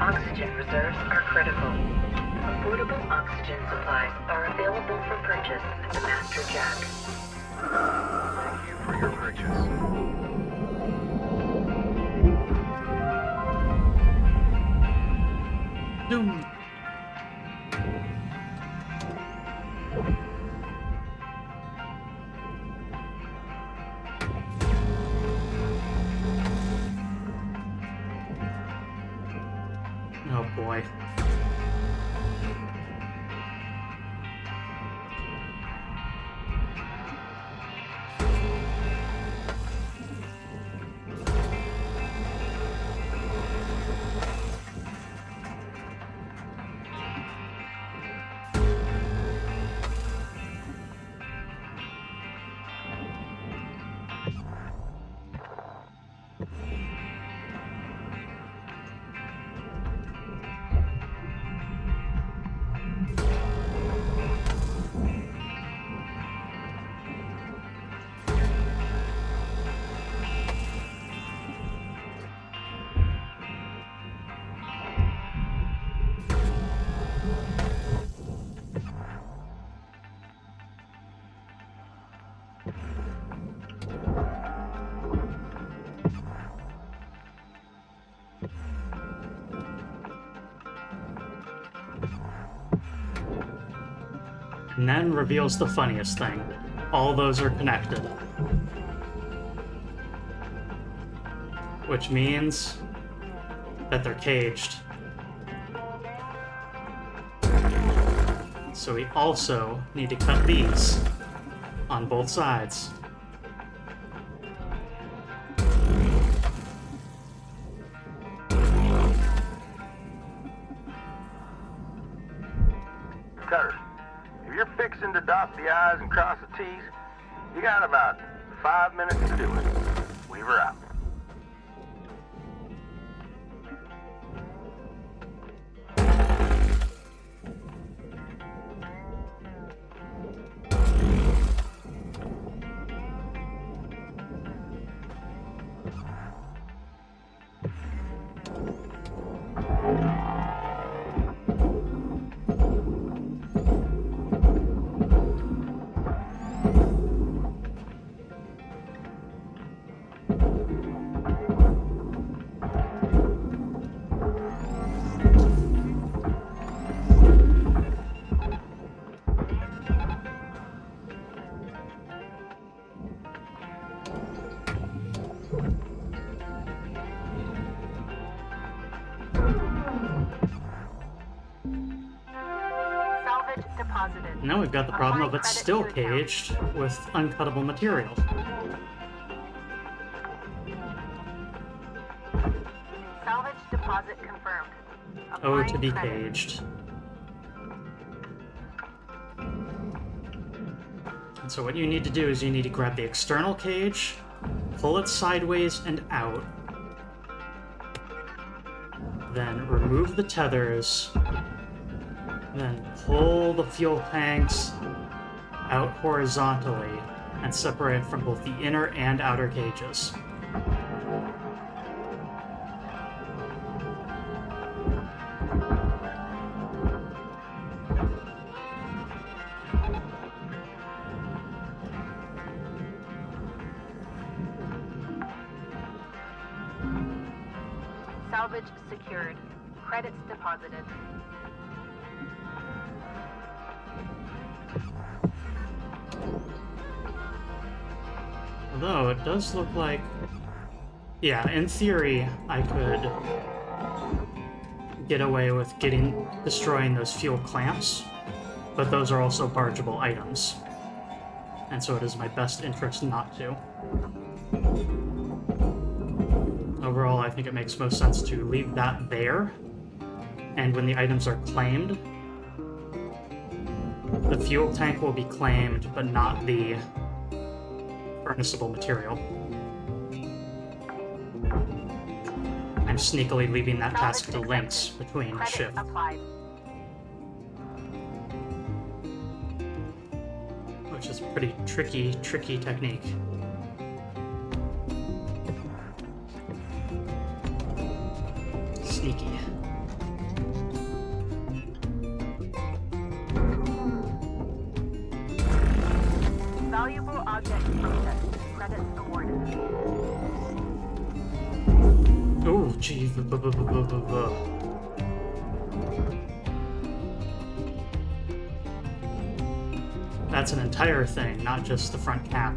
Oxygen reserves are critical. Affordable oxygen supplies are available for purchase at the Master Jack. Thank you for your purchase. Doom. Oh boy. And then reveals the funniest thing. All those are connected. Which means that they're caged. So we also need to cut these on both sides. Cutter, if you're fixing to dot the I's and cross the T's, you got about 5 minutes to do it. Weave her out. deposited. Now we've got the problem of Apply it's credit still to account. caged with uncuttable material. Salvage deposit confirmed. Oh, to Applying be credit. caged. And so what you need to do is you need to grab the external cage, pull it sideways and out, then remove the tethers, then pull the fuel tanks out horizontally and separate from both the inner and outer cages. Salvage secured. Credits deposited. Although it does look like... Yeah, in theory, I could get away with destroying those fuel clamps, but those are also bargeable items. And so it is my best interest not to. Overall, I think it makes most sense to leave that there, and when the items are claimed, the fuel tank will be claimed, but not the furnaceable material. I'm sneakily leaving that task to Lynx between Credit shift. applied. Which is a pretty tricky technique. Sneaky. Valuable object processed. Credits awarded. Oh, gee. That's an entire thing, not just the front cap.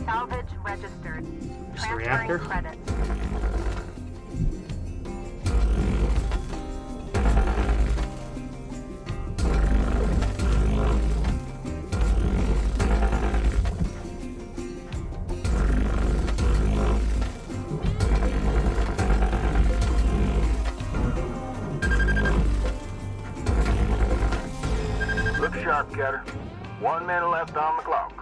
Salvage registered. There's the Transferring reactor. credits. Look sharp, Cutter. 1 minute left on the clock.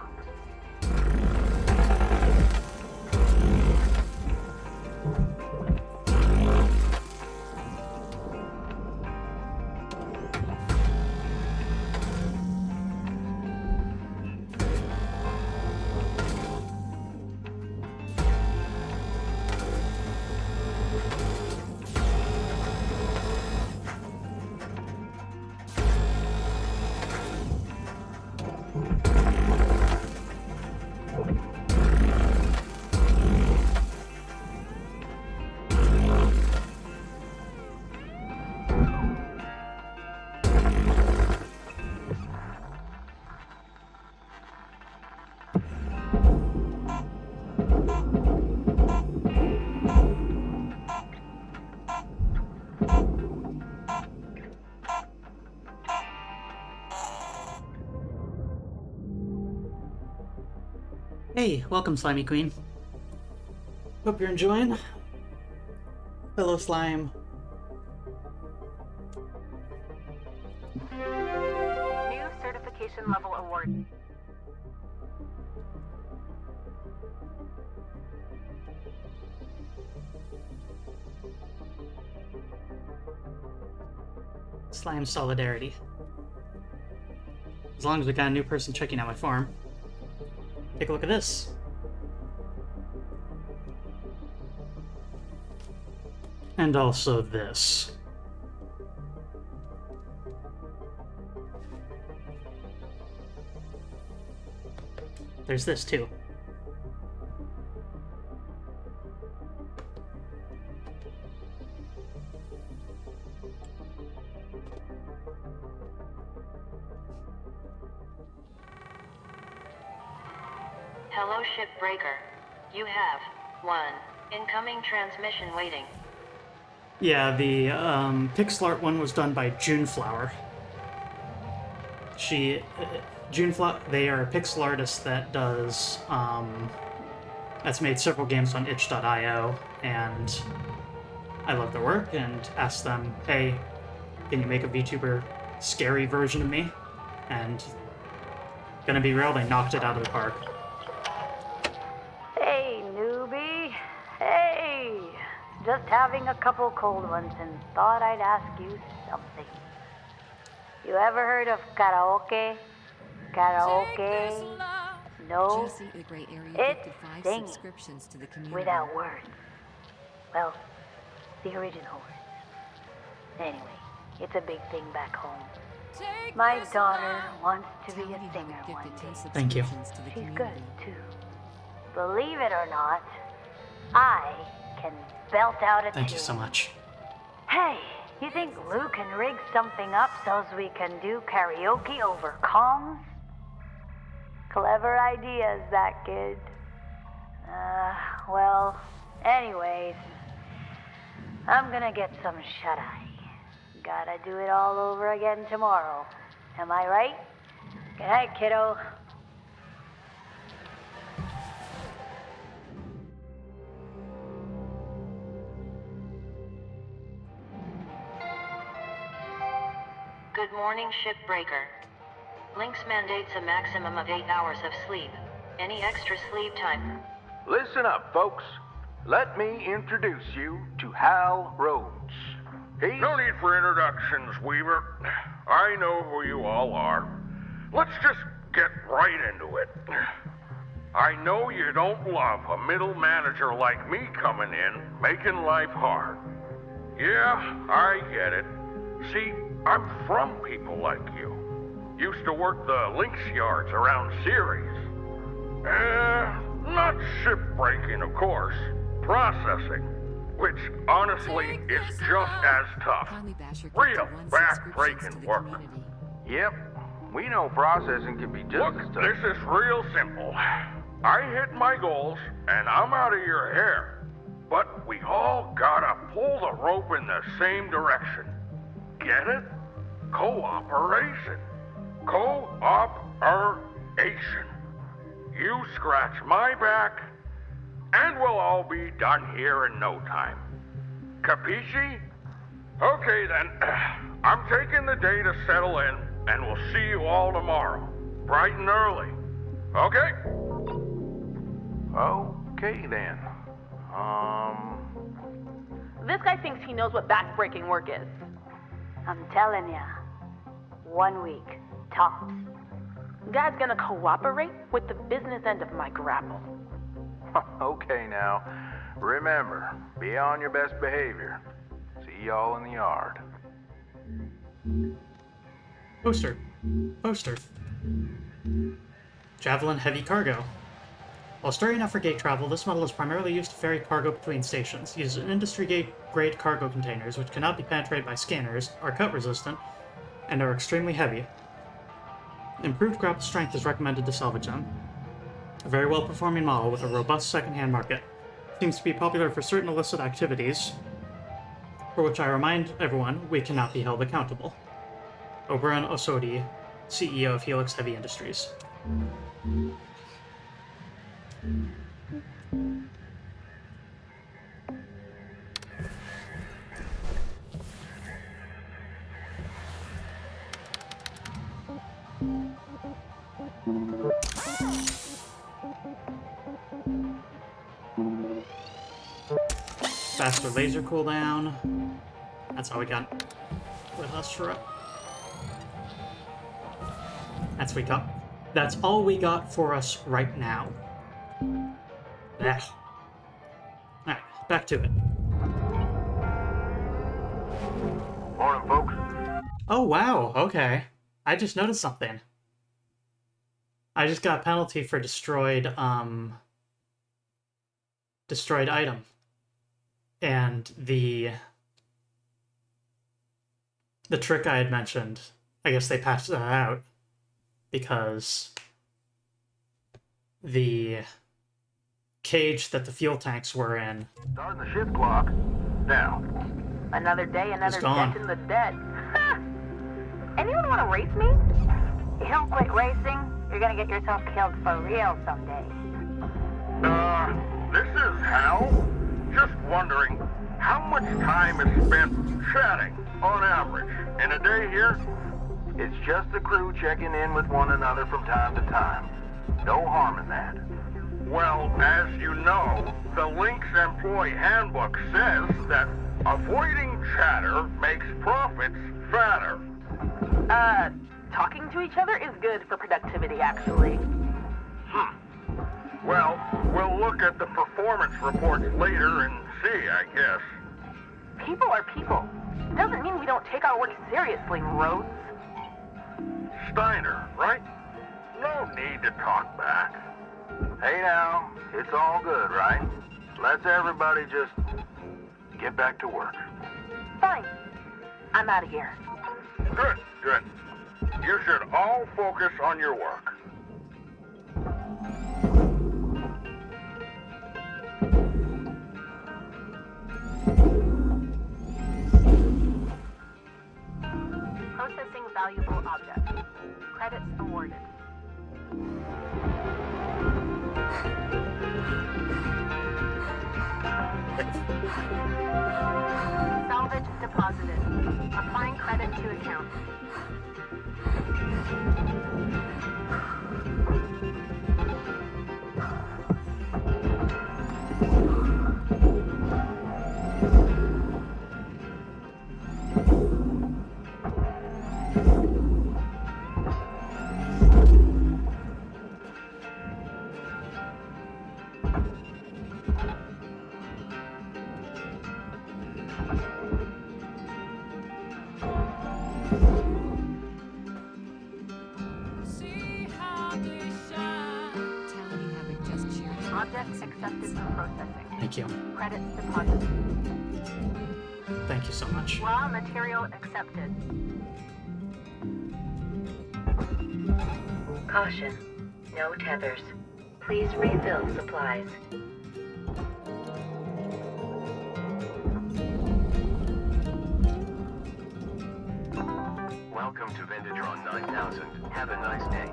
Hey, welcome, Slimy Queen. Hope you're enjoying. Hello, Slime. New certification level award. Slime solidarity. As long as we got a new person checking out my farm. Take a look at this. And also this. There's this too. Hello, Shipbreaker. You have one incoming transmission waiting. Yeah, the pixel art one was done by Juneflower. Juneflower, they are a pixel artist that does, that's made several games on itch.io, and I love their work and asked them, hey, can you make a VTuber scary version of me? And gonna be real, they knocked it out of the park. Hey, newbie. Hey. Just having a couple cold ones and thought I'd ask you something. You ever heard of karaoke? Karaoke? No? GC the Gray Area It's gifted 5 singing subscriptions to the community. without words. Well, the original words. Anyway, it's a big thing back home. My daughter wants to be a singer one day. Thank you. She's good, too. Believe it or not, I can belt out a Thank you tune. so much. Hey, you think Lou can rig something up so we can do karaoke over comms? Clever ideas, that kid. Well, anyways, I'm gonna get some shut-eye. Gotta do it all over again tomorrow. Am I right? Good night, kiddo. Good morning, Shipbreaker. Lynx mandates a maximum of 8 hours of sleep. Any extra sleep time? Listen up, folks. Let me introduce you to Hal Rhodes. He's... No need for introductions, Weaver. I know who you all are. Let's just get right into it. I know you don't love a middle manager like me coming in, making life hard. Yeah, I get it. See, I'm from people like you. Used to work the Lynx yards around Ceres. Not shipbreaking, of course. Processing. Which, honestly, is just as tough. Kylie Basher Real gifted 1 subscriptions back-breaking to the work. community. Yep, we know processing can be just Look, as tough. this is real simple. I hit my goals, and I'm out of your hair. But we all gotta pull the rope in the same direction. Get it? Cooperation. Cooperation. You scratch my back, and we'll all be done here in no time. Capisci? Okay then, I'm taking the day to settle in, and we'll see you all tomorrow, bright and early. Okay? Okay, then. This guy thinks he knows what back-breaking work is. I'm telling ya. 1 week, tops. Guy's gonna cooperate with the business end of my grapple. Okay, now. Remember, be on your best behavior. See y'all in the yard. Poster. Javelin Heavy Cargo. While sturdy enough for gate travel, this model is primarily used to ferry cargo between stations. It uses industry-grade cargo containers, which cannot be penetrated by scanners, are cut-resistant, and are extremely heavy. Improved grapple strength is recommended to salvage them. A very well-performing model with a robust second-hand market. Seems to be popular for certain illicit activities, for which I remind everyone we cannot be held accountable. Oberon Osodi, CEO of Helix Heavy Industries. Faster laser cooldown. That's all we got with us for it. That's all we got for us right now. Yeah. Alright, back to it. Morning, folks. Oh wow, okay. I just noticed something. I just got a penalty for destroyed item. And the trick I had mentioned, I guess they patched that out because the cage that the fuel tanks were in. Starting the shift clock. Now. Another day, another gone. dent in the debt. Anyone want to race me? You don't quit racing, you're gonna get yourself killed for real someday. This is Hal. Just wondering, how much time is spent chatting, on average, in a day here? It's just the crew checking in with one another from time to time. No harm in that. Well, as you know, the Lynx employee handbook says that avoiding chatter makes profits fatter. Talking to each other is good for productivity, actually. Well, we'll look at the performance reports later and see, I guess. People are people. Doesn't mean we don't take our work seriously, Rhodes. Steiner, right? No need to talk back. Hey now, it's all good, right? Let's everybody just get back to work. Fine. I'm out of here. Good, good. You should all focus on your work. Processing valuable objects. Credits awarded. Salvage deposited. Applying credit to account. Tally having just cheered. Objects accepted for processing. Thank you. Credits deposited. Thank you so much. Raw material accepted. Caution. No tethers. Please refill supplies. Welcome to Vendatron 9000. Have a nice day.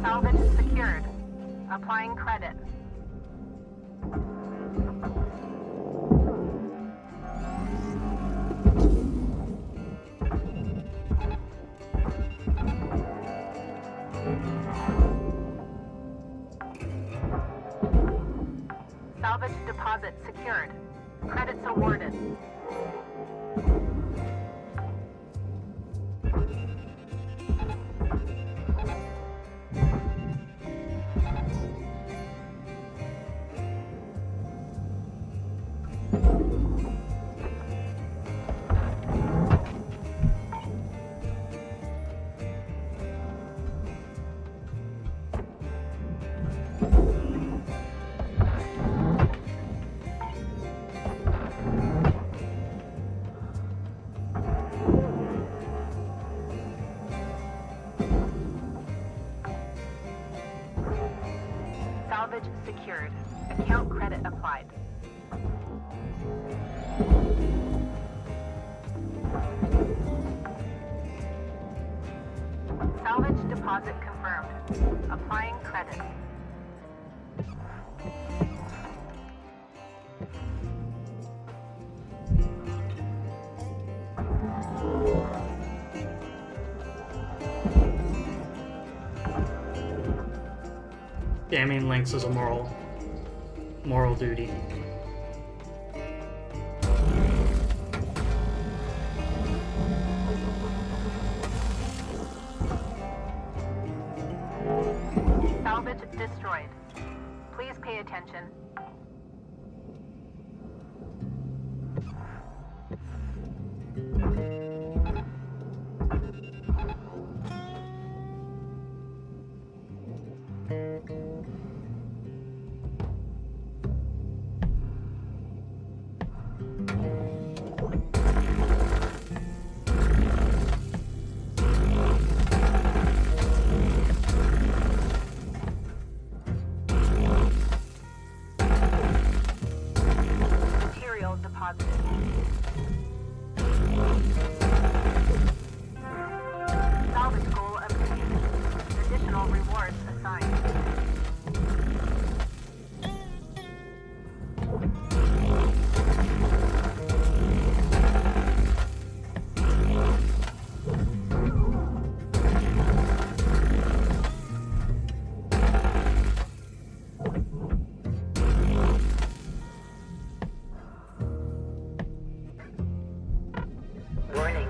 Salvage secured. Applying credit. Salvage deposit secured. Credits awarded. Salvage secured. Account credit applied. Salvage deposit confirmed. Applying credit. Gaming links is a moral duty. Salvage destroyed. Please pay attention. Material deposited. Salvage goal obtained. Additional rewards assigned. Warning.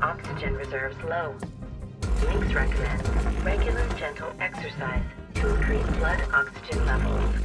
Oxygen reserves low. Links recommend regular gentle exercise to increase blood oxygen levels.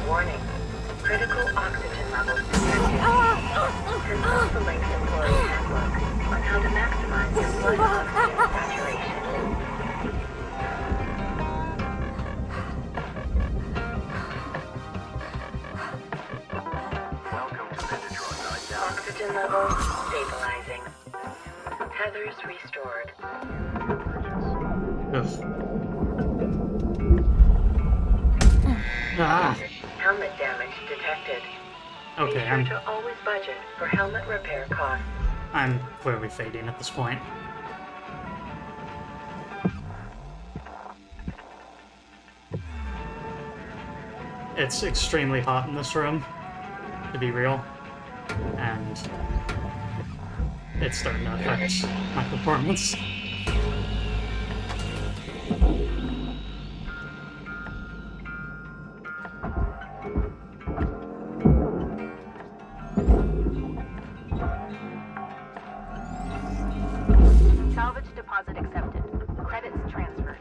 Warning. Critical oxygen levels detected. Consult the link's employee handbook on how to maximize your blood oxygen saturation. Welcome to Metatron 9000. Oxygen levels stabilizing. Tethers restored. Ugh. Ah. Helmet damage detected. Okay, Be sure to always budget for helmet repair costs. I'm clearly fading at this point. It's extremely hot in this room, to be real, and it's starting to affect my performance. Salvage deposit accepted. Credits transferred.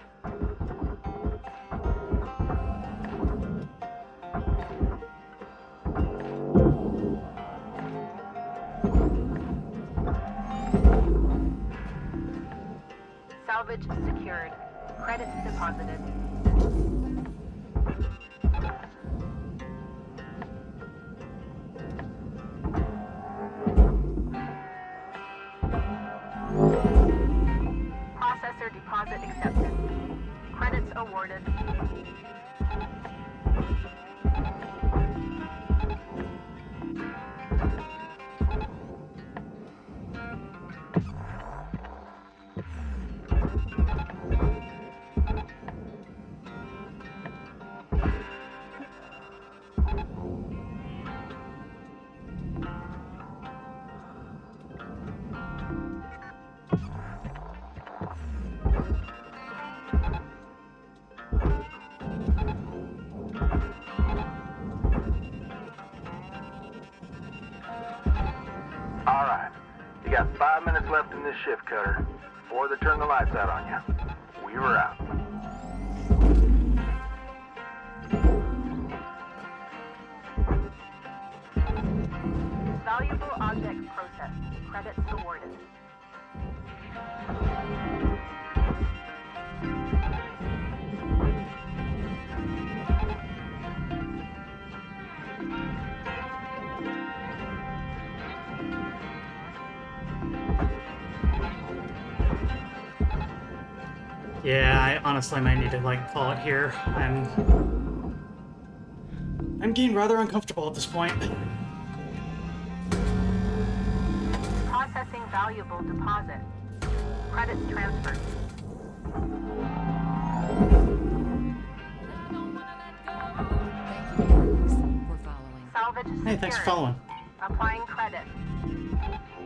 Salvage secured. Credits deposited. Processor deposit accepted. Credits awarded. All right. You got 5 minutes left in this shift, Cutter, before they turn the lights out on you. We were out. Valuable object processed. Credits awarded. Yeah, I honestly might need to, like, call it here. I'm getting rather uncomfortable at this point. Processing valuable deposit. Credits transferred. Thank you, Alex, for following. Salvage secured. Hey, thanks for following. Applying credit.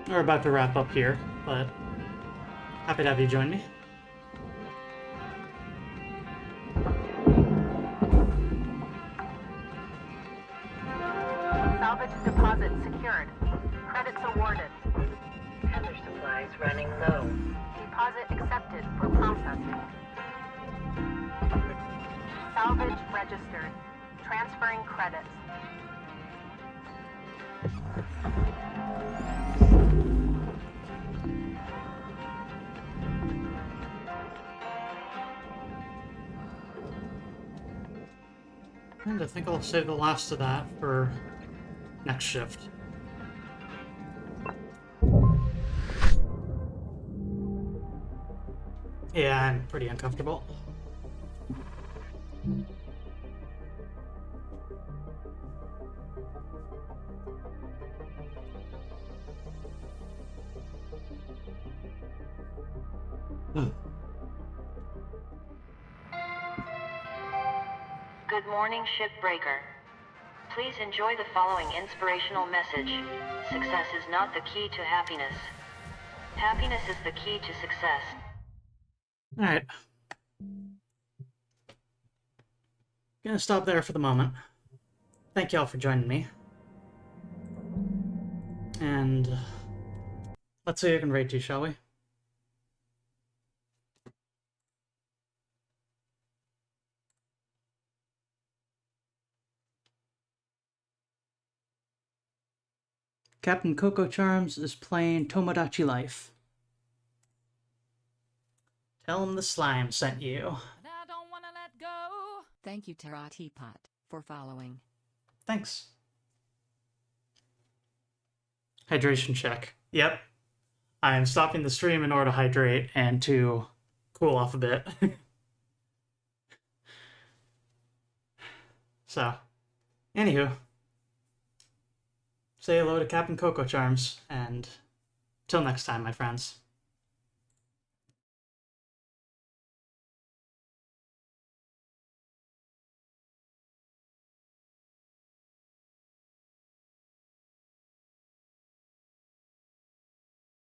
We're about to wrap up here, but happy to have you join me. Salvage deposit secured. Credits awarded. Other supplies running low. Deposit accepted for processing. Salvage registered. Transferring credits. And I think I'll save the last of that for next shift. Yeah, I'm pretty uncomfortable. Good morning, Shipbreaker. Please enjoy the following inspirational message. Success is not the key to happiness. Happiness is the key to success. Alright. Gonna stop there for the moment. Thank y'all for joining me. And let's see who can rate you, shall we? Captain Coco Charms is playing Tomodachi Life. Tell him the slime sent you. I don't wanna let go. Thank you, Tara Teapot, for following. Thanks. Hydration check. Yep. I am stopping the stream in order to hydrate and to cool off a bit. So, anywho. Say hello to Captain Coco Charms, and till next time, my friends.